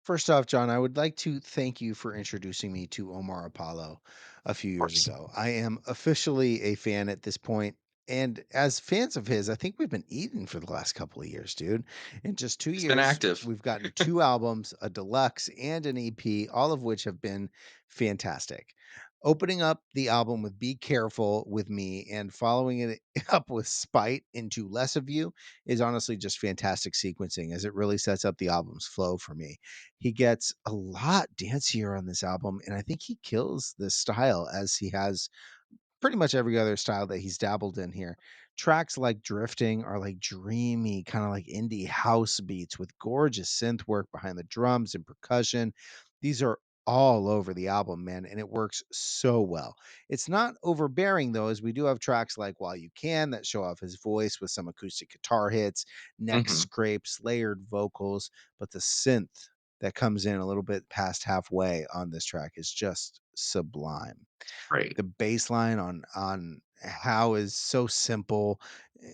First off, John, I would like to thank you for introducing me to Omar Apollo a few Of years course. ago. I am officially a fan at this point, and as fans of his, I think we've been eating for the last couple of years, dude. In just 2 He's been years, active. we've gotten 2 albums, a deluxe and an EP, all of which have been fantastic. Opening up the album with Be Careful with Me and following it up with Spite into Less of You is honestly just fantastic sequencing as it really sets up the album's flow for me. He gets a lot dancier on this album, and I think he kills this style as he has pretty much every other style that he's dabbled in here. Tracks like Drifting are like dreamy, kind of like indie house beats with gorgeous synth work behind the drums and percussion. These are all over the album, man, and it works so well. It's not overbearing though, as we do have tracks like While You Can that show off his voice with some acoustic guitar hits, neck Mhm. scrapes, layered vocals, but the synth that comes in a little bit past halfway on this track is just sublime. Great. The bass line on How is so simple,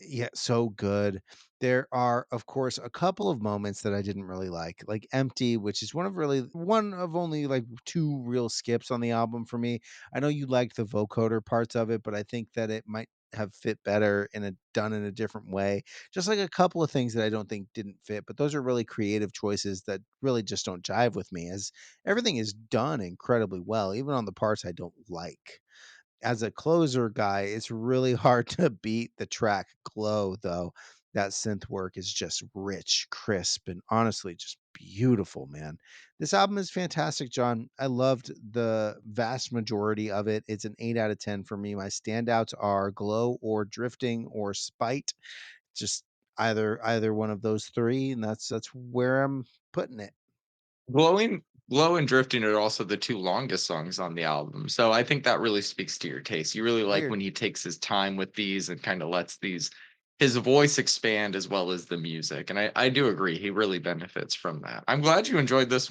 yet so good. There are, of course, a couple of moments that I didn't really like Empty, which is one of only, like, 2 real skips on the album for me. I know you liked the vocoder parts of it, but I think that it might have fit better in a done in a different way. Just like a couple of things that I don't think didn't fit, but those are really creative choices that really just don't jive with me, as everything is done incredibly well, even on the parts I don't like. As a closer guy, it's really hard to beat the track "Glow," though. That synth work is just rich, crisp, and honestly just beautiful, man. This album is fantastic, John. I loved the vast majority of it. It's an 8 out of 10 for me. My standouts are "Glow" or "Drifting" or "Spite." Just either one of those 3, and that's where I'm putting it. Glowing Glow and Drifting are also the 2 longest songs on the album, so I think that really speaks to your taste. You really like Weird. when he takes his time with these and kinda lets these his voice expand as well as the music, and I do agree, he really benefits from that. I'm glad you enjoyed it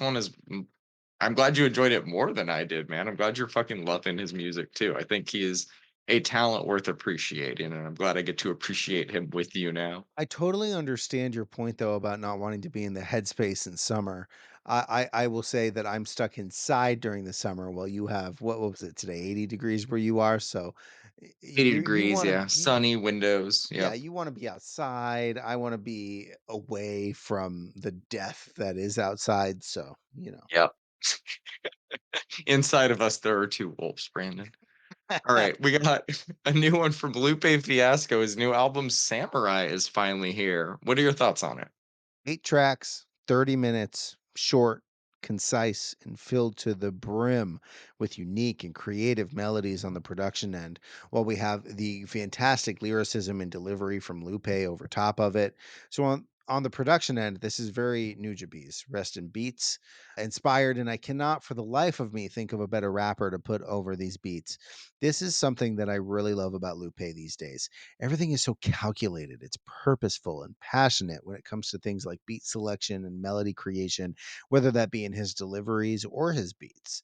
more than I did, man. I'm glad you're fucking loving his music too. I think he is a talent worth appreciating, and I'm glad I get to appreciate him with you now. I totally understand your point though about not wanting to be in the headspace in summer. I will say that I'm stuck inside during the summer while you have what was it today, 80 degrees where you are, so80 you degrees, wanna yeah. Sunny windows. yeah, Yep. you wanna be outside, I wanna be away from the death that is outside, so, you know. Yep. Inside of us, there are two wolves, Brandon. All right, we got a new one from Lupe Fiasco. His new album Samurai is finally here. What are your thoughts on it? 8 tracks, 30 minutes, short, concise, and filled to the brim with unique and creative melodies on the production end, while we have the fantastic lyricism and delivery from Lupe over top of it. So on the production end, this is very Nujabes, rest in beats, inspired, and I cannot for the life of me think of a better rapper to put over these beats. This is something that I really love about Lupe these days. Everything is so calculated. It's purposeful and passionate when it comes to things like beat selection and melody creation, whether that be in his deliveries or his beats.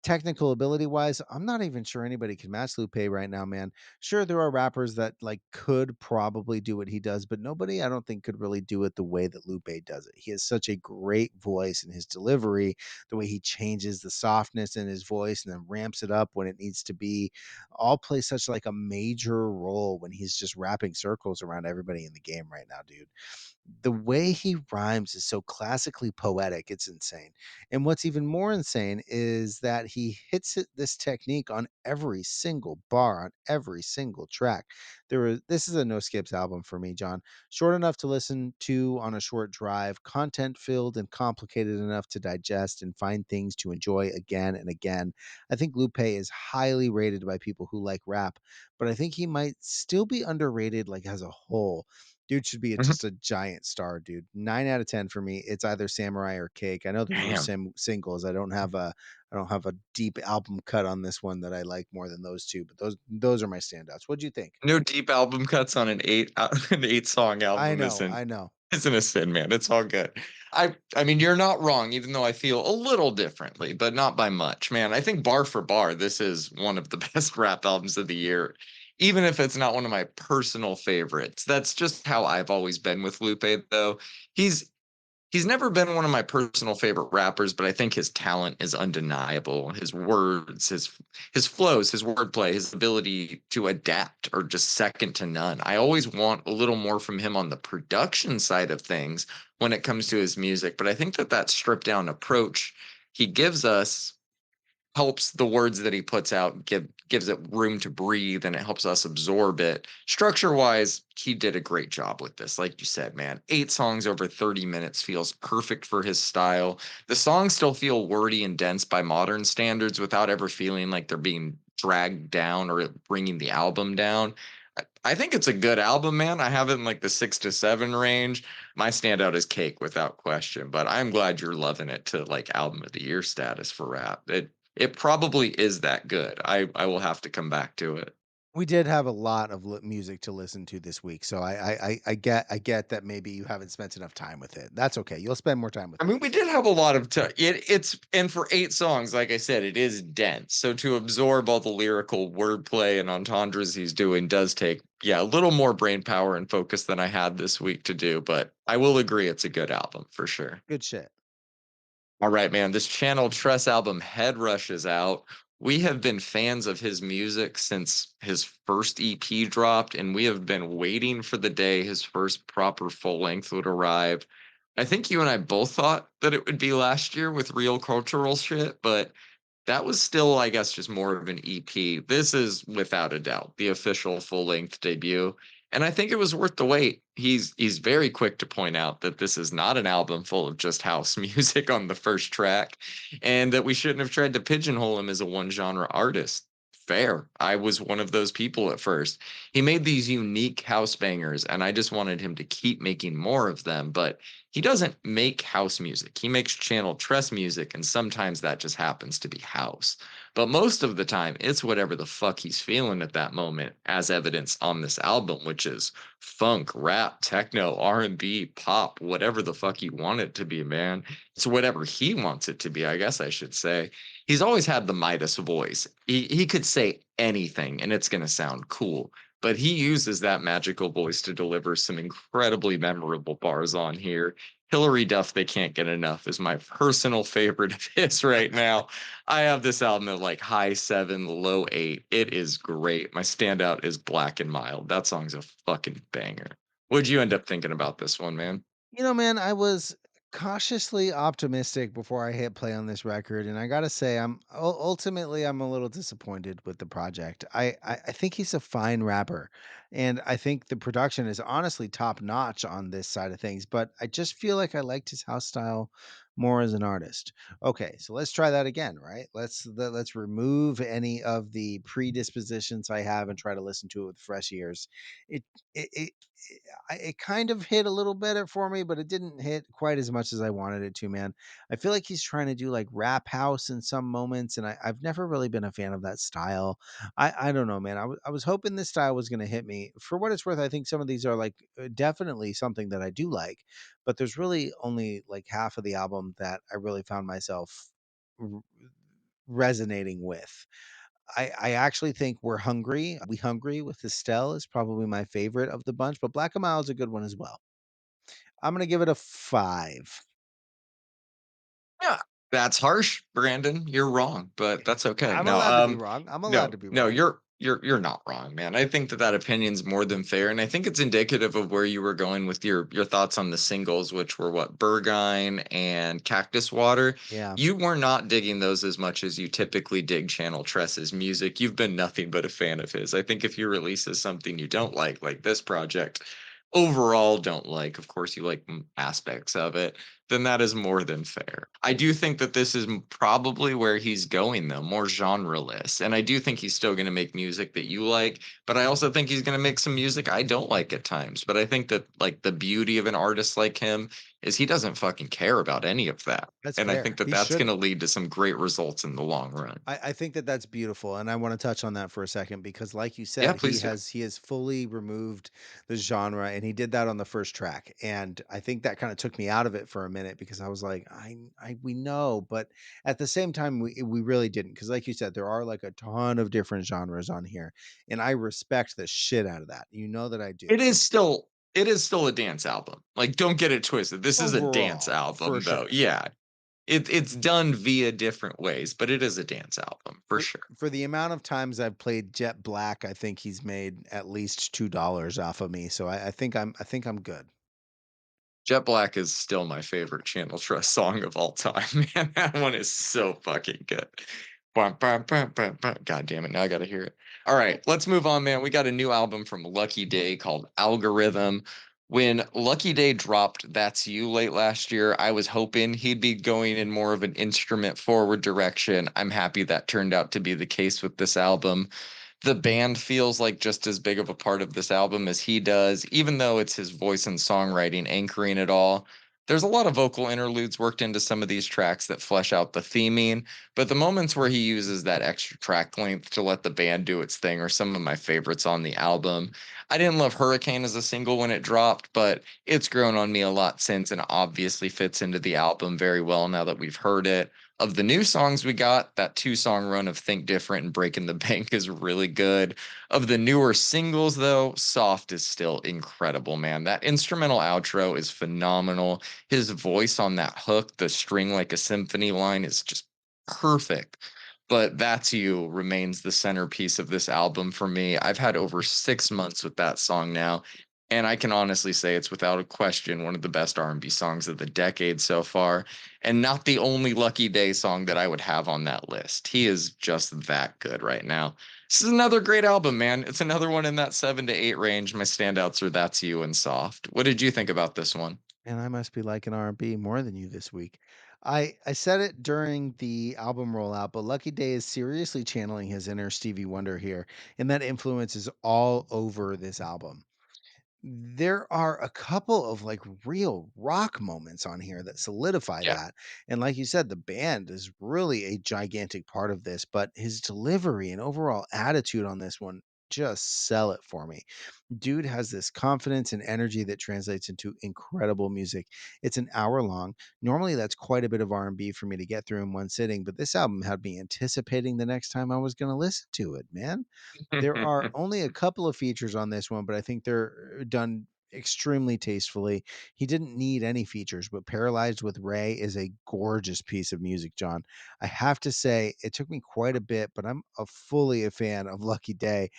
Technical ability wise, I'm not even sure anybody can match Lupe right now, man. Sure, there are rappers that like could probably do what he does, but nobody I don't think could really do it the way that Lupe does it. He has such a great voice in his delivery, the way he changes the softness in his voice and then ramps it up when it needs to be, all play such like a major role when he's just wrapping circles around everybody in the game right now, dude. The way he rhymes is so classically poetic, it's insane. And what's even more insane is that he hits this technique on every single bar, on every single track. This is a no skips album for me, John. Short enough to listen to on a short drive, content filled and complicated enough to digest and find things to enjoy again and again. I think Lupe is highly rated by people who like rap, but I think he might still be underrated like as a whole. Dude should be Mhm. just a giant star, dude. 9 out of 10 for me. It's either Samurai or Cake. I know there's no Damn. singles. I don't have a deep album cut on this one that I like more than those 2, but those are my standouts. What'd you think? No deep album cuts on an an 8 song I album know, I know. isn't a sin, man. It's all good. I mean, you're not wrong, even though I feel a little differently, but not by much, man. I think bar for bar, this is one of the best rap albums of the year, even if it's not one of my personal favorites. That's just how I've always been with Lupe, though. He's He's never been one of my personal favorite rappers, but I think his talent is undeniable. His words, his flows, his wordplay, his ability to adapt are just second to none. I always want a little more from him on the production side of things when it comes to his music, but I think that that stripped down approach he gives us helps the words that he puts out gives it room to breathe, and it helps us absorb it. Structure wise, he did a great job with this. Like you said, man, 8 songs over 30 minutes feels perfect for his style. The songs still feel wordy and dense by modern standards without ever feeling like they're being dragged down or bringing the album down. I think it's a good album, man. I have it in like the 6 to 7 range. My standout is Cake without question, but I'm glad you're loving it to like album of the year status for rap. It probably is that good. I will have to come back to it. We did have a lot of music to listen to this week, so I get that maybe you haven't spent enough time with it. That's okay. You'll spend more time with I it mean, we this did week. have a lot of it's and for 8 songs, like I said, it is dense. So to absorb all the lyrical wordplay and entendres he's doing does take, yeah, a little more brain power and focus than I had this week to do. But I will agree it's a good album for sure. Good shit. All right, man. This Channel Tress album, Head Rush, is out. We have been fans of his music since his first EP dropped, and we have been waiting for the day his first proper full length would arrive. I think you and I both thought that it would be last year with real cultural shit, but that was still, I guess, just more of an EP. This is without a doubt the official full-length debut, and I think it was worth the wait. He's very quick to point out that this is not an album full of just house music on the first track, and that we shouldn't have tried to pigeonhole him as a one genre artist. Fair. I was one of those people at first. He made these unique house bangers, and I just wanted him to keep making more of them, but he doesn't make house music. He makes channel tress music, and sometimes that just happens to be house. But most of the time, it's whatever the fuck he's feeling at that moment, as evidenced on this album, which is funk, rap, techno, R&B, pop, whatever the fuck you want it to be, man. It's whatever he wants it to be, I guess I should say. He's always had the Midas voice. He could say anything, and it's gonna sound cool. but he uses that magical voice to deliver some incredibly memorable bars on here. Hillary Duff, They Can't Get Enough is my personal favorite of his right now. I have this album at like high seven, low eight. It is great. My standout is Black and Mild. That song's a fucking banger. What'd you end up thinking about this one, man? Man, I was cautiously optimistic before I hit play on this record, and I gotta say, ultimately I'm a little disappointed with the project. I think he's a fine rapper, and I think the production is honestly top notch on this side of things. But I just feel like I liked his house style more as an artist. Okay, so let's try that again, right? Let's remove any of the predispositions I have and try to listen to it with fresh ears. It it. it it kind of hit a little better for me, but it didn't hit quite as much as I wanted it to, man. I feel like he's trying to do like rap house in some moments, and I've never really been a fan of that style. I don't know, man. I was hoping this style was going to hit me. For what it's worth, I think some of these are like definitely something that I do like, but there's really only like half of the album that I really found myself r- resonating with. I actually think We're Hungry, We Hungry with Estelle is probably my favorite of the bunch, but Black and Mild is a good one as well. I'm gonna give it a 5. Yeah, that's harsh, Brandon. You're wrong, but that's okay. I'm No, allowed to be wrong. I'm allowed no, to be no, wrong. you're not wrong, man. I think that that opinion's more than fair, and I think it's indicative of where you were going with your thoughts on the singles, which were what, Burgine and Cactus Water. Yeah, You were not digging those as much as you typically dig Channel Tress's music. You've been nothing but a fan of his. I think if he releases something you don't like this project, overall don't like, of course you like aspects of it, then that is more than fair. I do think that this is probably where he's going, though, more genreless. And I do think he's still going to make music that you like, but I also think he's going to make some music I don't like at times. But I think that, like, the beauty of an artist like him is he doesn't fucking care about any of that. that's And I think fair. that He that's going to shouldn't. lead to some great results in the long run. I think that that's beautiful, and I want to touch on that for a second because, like you Yeah, said, please do. he has fully removed the genre, and he did that on the first track. And I think that kind of took me out of it for a minute because I was like, we know, but at the same time, we really didn't because, like you said, there are like a ton of different genres on here, and I respect the shit out of that. You know that I do. It is still a dance album. Like, don't get it twisted. This is a dance Overall, for album, though. sure. Yeah, it's done via different ways, but it is a dance album for For sure. for the amount of times I've played Jet Black, I think he's made at least $2 off of me, so I think I'm good. Jet Black is still my favorite Channel Trust song of all time, man. That one is so fucking good. Bum, bum, bum, bum, bum. God damn it, now I gotta hear it. All right, let's move on, man. We got a new album from Lucky Day called Algorithm. When Lucky Day dropped That's You late last year, I was hoping he'd be going in more of an instrument forward direction. I'm happy that turned out to be the case with this album. The band feels like just as big of a part of this album as he does, even though it's his voice and songwriting anchoring it all. There's a lot of vocal interludes worked into some of these tracks that flesh out the theming, but the moments where he uses that extra track length to let the band do its thing are some of my favorites on the album. I didn't love Hurricane as a single when it dropped, but it's grown on me a lot since and obviously fits into the album very well now that we've heard it. Of the new songs we got, that two-song run of Think Different and Breaking the Bank is really good. Of the newer singles, though, Soft is still incredible, man. That instrumental outro is phenomenal. His voice on that hook, the string like a symphony line, is just perfect. But That's You remains the centerpiece of this album for me. I've had over 6 months with that song now, and I can honestly say it's without a question one of the best R&B songs of the decade so far, and not the only Lucky Day song that I would have on that list. He is just that good right now. This is another great album, man. It's another one in that 7 to 8 range. My standouts are That's You and Soft. What did you think about this one? And I must be liking R&B more than you this week. I said it during the album rollout, but Lucky Day is seriously channeling his inner Stevie Wonder here, and that influence is all over this album. There are a couple of, like, real rock moments on here that solidify Yeah. that, and like you said, the band is really a gigantic part of this, but his delivery and overall attitude on this one just sell it for me. Dude has this confidence and energy that translates into incredible music. It's an hour long. Normally that's quite a bit of R&B for me to get through in one sitting, but this album had me anticipating the next time I was going to listen to it, man. There are only a couple of features on this one, but I think they're done extremely tastefully. He didn't need any features, but Paralyzed with Ray is a gorgeous piece of music, John. I have to say, it took me quite a bit, but I'm fully a fan of Lucky Day,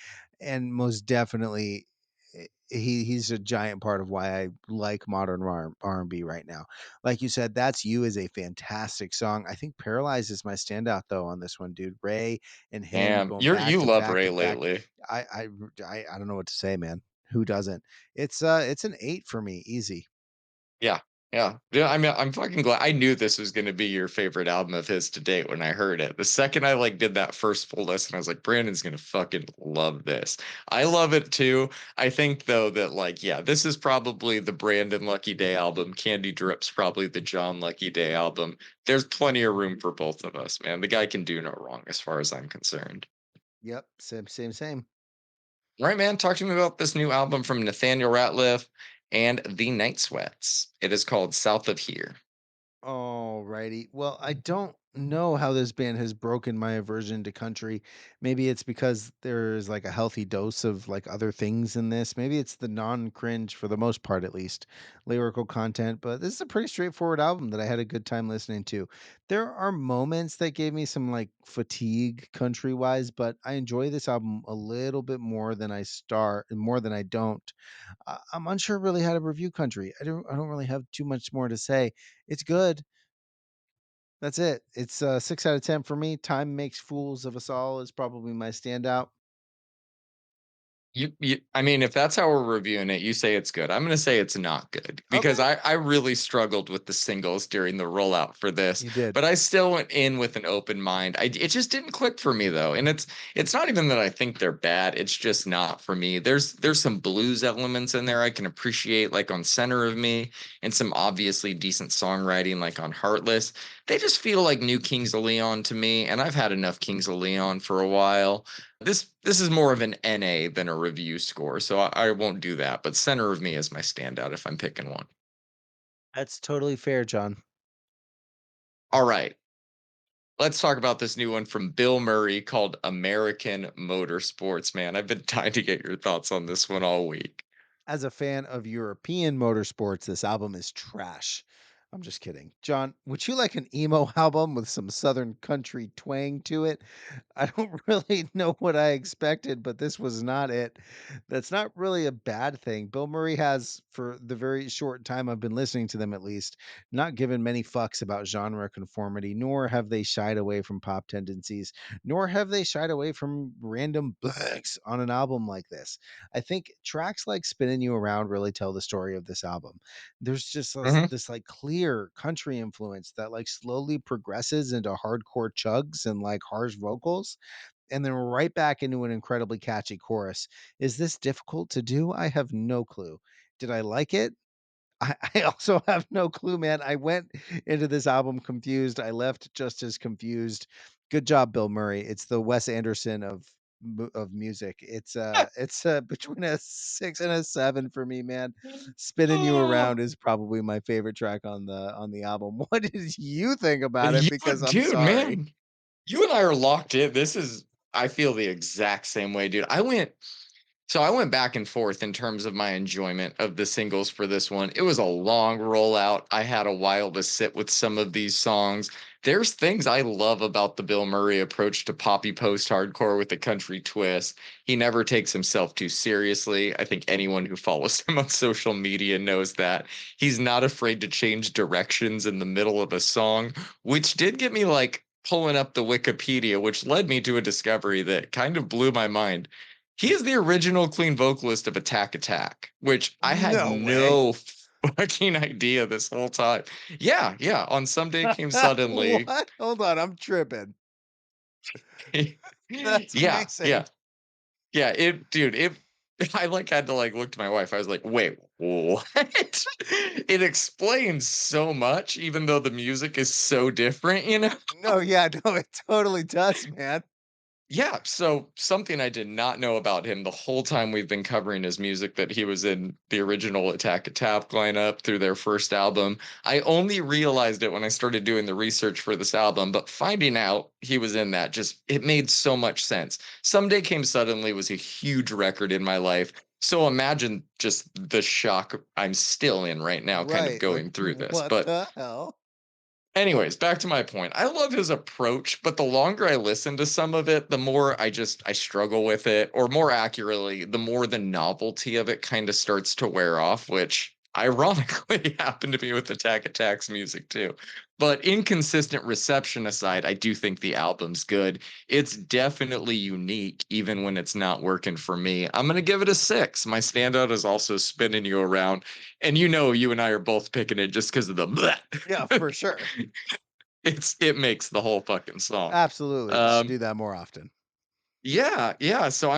and most definitely he's a giant part of why I like modern R&B right now. Like you said, That's You is a fantastic song. I think Paralyzed is my standout though on this one, dude. Ray and him Damn, going back you to love back Ray to back. lately. I don't know what to say, man. Who doesn't? It's an 8 for me, easy. Yeah, yeah. Yeah, I mean, I'm fucking glad. I knew this was gonna be your favorite album of his to date when I heard it. The second I like did that first full listen, I was like, Brandon's gonna fucking love this. I love it too. I think though that like, yeah, this is probably the Brandon Lucky Day album. Candy Drip's probably the John Lucky Day album. There's plenty of room for both of us, man. The guy can do no wrong as far as I'm concerned. Yep, same. All right, man. Talk to me about this new album from Nathaniel Ratliff and the Night Sweats. It is called South of Here. Alrighty. Well, I don't know how this band has broken my aversion to country. Maybe it's because there's like a healthy dose of like other things in this. Maybe it's the non-cringe for the most part at least lyrical content, but this is a pretty straightforward album that I had a good time listening to. There are moments that gave me some like fatigue country-wise, but I enjoy this album a little bit more than I don't. I'm unsure really how to review country. I don't really have too much more to say. It's good. That's it. It's 6 out of 10 for me. Time Makes Fools of Us All is probably my standout. I mean, if that's how we're reviewing it, you say it's good. I'm going to say it's not good because Okay. I really struggled with the singles during the rollout for this, You did. but I still went in with an open mind. It just didn't click for me though, and it's not even that I think they're bad. It's just not for me. There's some blues elements in there I can appreciate, like on Center of Me, and some obviously decent songwriting, like on Heartless. They just feel like new Kings of Leon to me, and I've had enough Kings of Leon for a while. This is more of an NA than a review score, so I won't do that. But Center of Me is my standout if I'm picking one. That's totally fair, John. All right, let's talk about this new one from Bilmuri called American Motorsports. Man, I've been dying to get your thoughts on this one all week. As a fan of European motorsports, this album is trash. I'm just kidding. John, would you like an emo album with some southern country twang to it? I don't really know what I expected, but this was not it. That's not really a bad thing. Bill Murray has, for the very short time I've been listening to them at least, not given many fucks about genre conformity, nor have they shied away from pop tendencies, nor have they shied away from random blanks on an album like this. I think tracks like Spinning You Around really tell the story of this album. There's just Mhm. this like clear country influence that like slowly progresses into hardcore chugs and like harsh vocals and then right back into an incredibly catchy chorus. Is this difficult to do? I have no clue. Did I like it? I also have no clue, man. I went into this album confused. I left just as confused. Good job, Bill Murray. It's the Wes Anderson of music. It's between a 6 and a 7 for me, man. Spinning You Oh, Around is probably my favorite track on the album. What did you think about it? you, Because I'm dude, sorry. man, you and I are locked in. I feel the exact same way, dude. So I went back and forth in terms of my enjoyment of the singles for this one. It was a long rollout. I had a while to sit with some of these songs. There's things I love about the Bill Murray approach to poppy post-hardcore with a country twist. He never takes himself too seriously. I think anyone who follows him on social media knows that. He's not afraid to change directions in the middle of a song, which did get me like pulling up the Wikipedia, which led me to a discovery that kind of blew my mind. He is the original clean vocalist of Attack Attack, which I had No way. no fucking idea this whole time. Yeah, yeah. On Someday Came Suddenly. What? Hold on, I'm tripping. That's Yeah, yeah, amazing. yeah. It I like had to like look to my wife. I was like, wait, what? It explains so much, even though the music is so different, you know? No, yeah, no, it totally does, man. Yeah, so something I did not know about him the whole time we've been covering his music, that he was in the original Attack Attack lineup through their first album. I only realized it when I started doing the research for this album, but finding out he was in that, just it made so much sense. Someday Came Suddenly was a huge record in my life. So imagine just the shock I'm still in right now, kind of Right, like, going through this. what But the hell? anyways, back to my point. I love his approach, but the longer I listen to some of it, the more I struggle with it, or more accurately, the more the novelty of it kind of starts to wear off, which ironically happened to be with Attack Attack's music too. But inconsistent reception aside, I do think the album's good. It's definitely unique, even when it's not working for me. I'm gonna give it a 6. My standout is also Spinning You Around, and you and I are both picking it just because of the Yeah, bleh. for sure. It makes the whole fucking song. Absolutely, we should Um, do that more often. yeah, yeah. So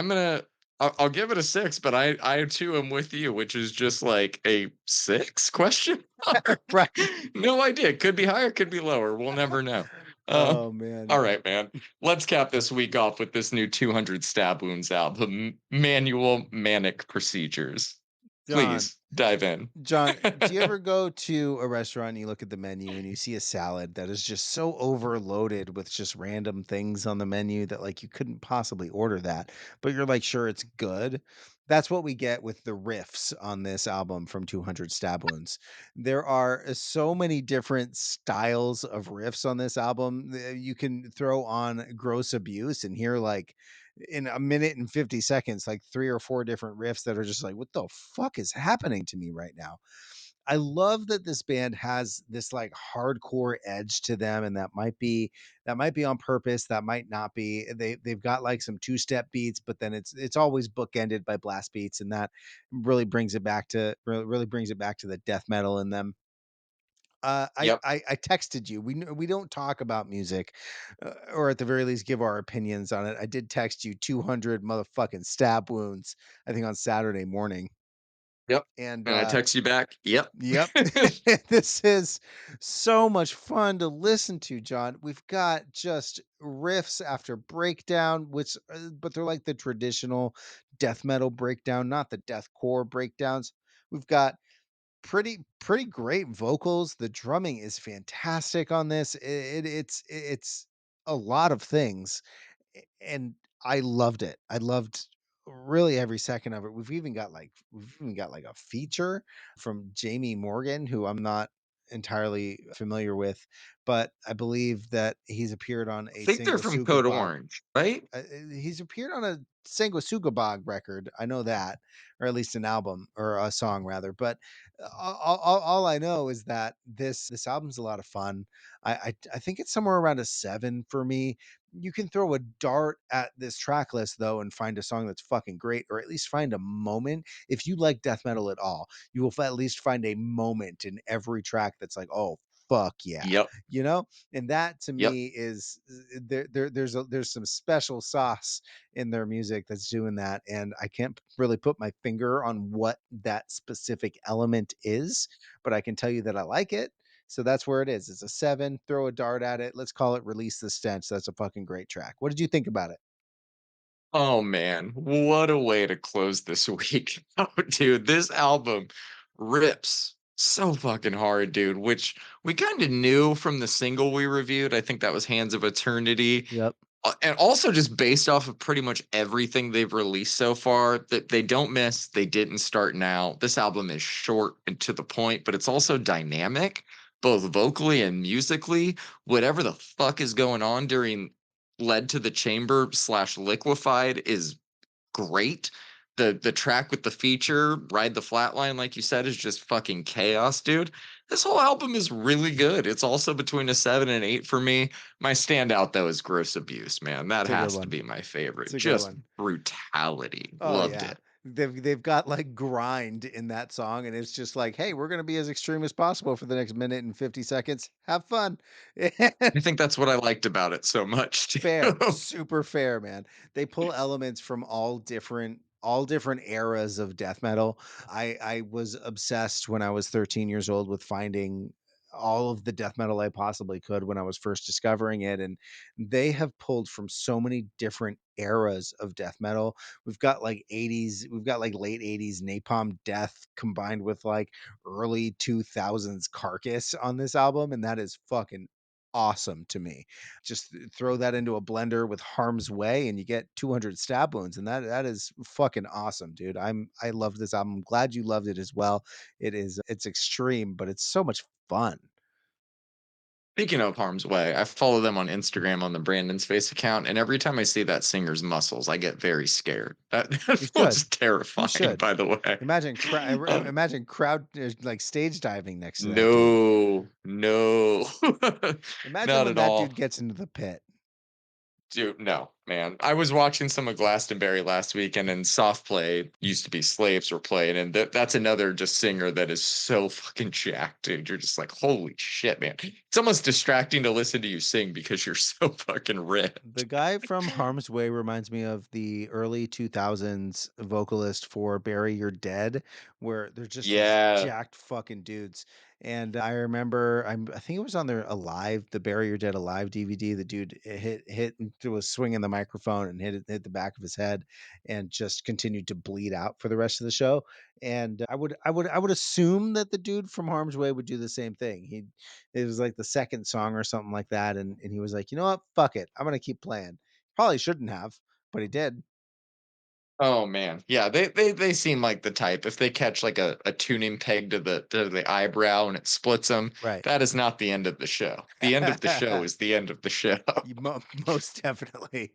I'll give it a 6, but I too am with you, which is just like a 6 question mark. Right. No idea. Could be higher, could be lower. We'll never know. Oh, man. All right, man. Let's cap this week off with this new 200 Stab Wounds album, Manual Manic Procedures. John Please dive in. John, do you ever go to a restaurant and you look at the menu and you see a salad that is just so overloaded with just random things on the menu that like you couldn't possibly order that, but you're like sure it's good? That's what we get with the riffs on this album from 200 Stab Wounds. There are so many different styles of riffs on this album. You can throw on Gross Abuse and hear like in a minute and 50 seconds, like 3 or 4 different riffs that are just like, "What the fuck is happening to me right now?" I love that this band has this, like, hardcore edge to them, and that might be on purpose, that might not be. They've got, like, some two-step beats, but then it's always bookended by blast beats, and that really brings it back to the death metal in them. Yep. I texted you. We don't talk about music, or at the very least give our opinions on it. I did text you 200 motherfucking stab wounds, I think on Saturday morning, Yep. and, And I text you back. Yep. yep. This is so much fun to listen to, John. We've got just riffs after breakdown, which, but they're like the traditional death metal breakdown, not the deathcore breakdowns. We've got pretty great vocals. The drumming is fantastic on this. It's a lot of things, and I loved it. I loved really every second of it. We've even got like a feature from Jamie Morgan, who I'm not entirely familiar with, but I believe that he's appeared on I a think they're single from Code Sugabog. Orange, right? He's appeared on a Sanguisugabog record. I know that, or at least an album or a song rather. But all I know is that this album's a lot of fun. I think it's somewhere around a 7 for me. You can throw a dart at this track list though and find a song that's fucking great, or at least find a moment. If you like death metal at all, you will at least find a moment in every track that's like, oh fuck yeah, Yep. you know. And that to Yep. me is there's some special sauce in their music that's doing that, and I can't really put my finger on what that specific element is, but I can tell you that I like it. So that's where it is. It's a 7. Throw a dart at it. Let's call it Release the Stench. That's a fucking great track. What did you think about it? Oh man, what a way to close this week. Oh, dude, this album rips so fucking hard, dude, which we kind of knew from the single we reviewed. I think that was Hands of Eternity. Yep. And also just based off of pretty much everything they've released so far, that they don't miss, they didn't start now. This album is short and to the point, but it's also dynamic, both vocally and musically. Whatever the fuck is going on during Led to the Chamber slash Liquefied is great. The track with the feature, Ride the Flatline, like you said, is just fucking chaos, dude. This whole album is really good. It's also between a 7 and 8 for me. My standout though is Gross Abuse, man. That It's a good has to one. be my It's favorite. a good Just one. brutality. Oh Loved yeah. it. They've got like grind in that song, and it's just like, hey, we're gonna be as extreme as possible for the next minute and 50 seconds. Have fun. I think that's what I liked about it so much Fair, too. super fair, man. They pull elements from all different eras of death metal. I was obsessed when I was 13 years old with finding all of the death metal I possibly could when I was first discovering it, and they have pulled from so many different eras of death metal. We've got like late 80s Napalm Death combined with like early 2000s Carcass on this album, and that is fucking awesome to me. Just throw that into a blender with Harm's Way and you get 200 stab wounds, and that is fucking awesome, dude. I love this album. I'm glad you loved it as well. It's extreme, but it's so much fun. Speaking of Harm's Way, I follow them on Instagram on the Brandon's Face account, and every time I see that singer's muscles, I get very scared. That, You that should. looks You terrifying, should. by the way. Um, Imagine crowd like stage diving next to that dude. no, no, Imagine not when at that dude all. gets into the pit. Dude, no, man. I was watching some of Glastonbury last weekend, and Soft Play used to be Slaves were playing, and that's another just singer that is so fucking jacked, dude. You're just like, holy shit, man. It's almost distracting to listen to you sing because you're so fucking The ripped. guy from Harm's Way reminds me of the early 2000s vocalist for Bury Your Dead, where they're just these Yeah. jacked fucking dudes. And I remember, I think it was on their Alive, the Bury Your Dead Alive DVD. The dude was swinging the microphone and hit the back of his head, and just continued to bleed out for the rest of the show. And I would assume that the dude from Harm's Way would do the same thing. It was like the second song or something like that, and he was like, "You know what? Fuck it. I'm gonna keep playing." Probably shouldn't have, but he did. Oh man. Yeah, they seem like the type. If they catch like a tuning peg to the eyebrow and it splits them, Right. that is not the end of the show. The end of the show is the end of the show. Most definitely.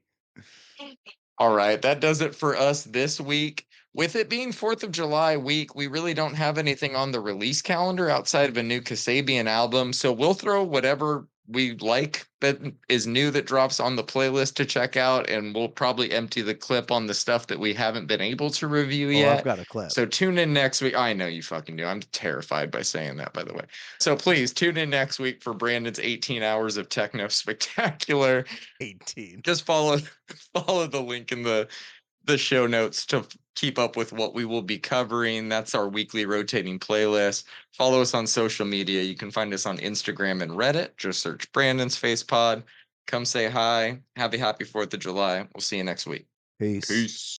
All right, that does it for us this week. With it being 4th of July week, we really don't have anything on the release calendar outside of a new Kasabian album. So we'll throw whatever we like that is new that drops on the playlist to check out, and we'll probably empty the clip on the stuff that we haven't been able to review Oh, I've yet. got a clip. So tune in next week. I know you fucking do. I'm terrified by saying that, by the way. So please tune in next week for Brandon's 18 hours of techno spectacular. 18. Just follow follow the link in the show notes to keep up with what we will be covering. That's our weekly rotating playlist. Follow us on social media. You can find us on Instagram and Reddit. Just search Brandon's Face Pod. Come say hi. Happy 4th of July. We'll see you next week. Peace. Peace.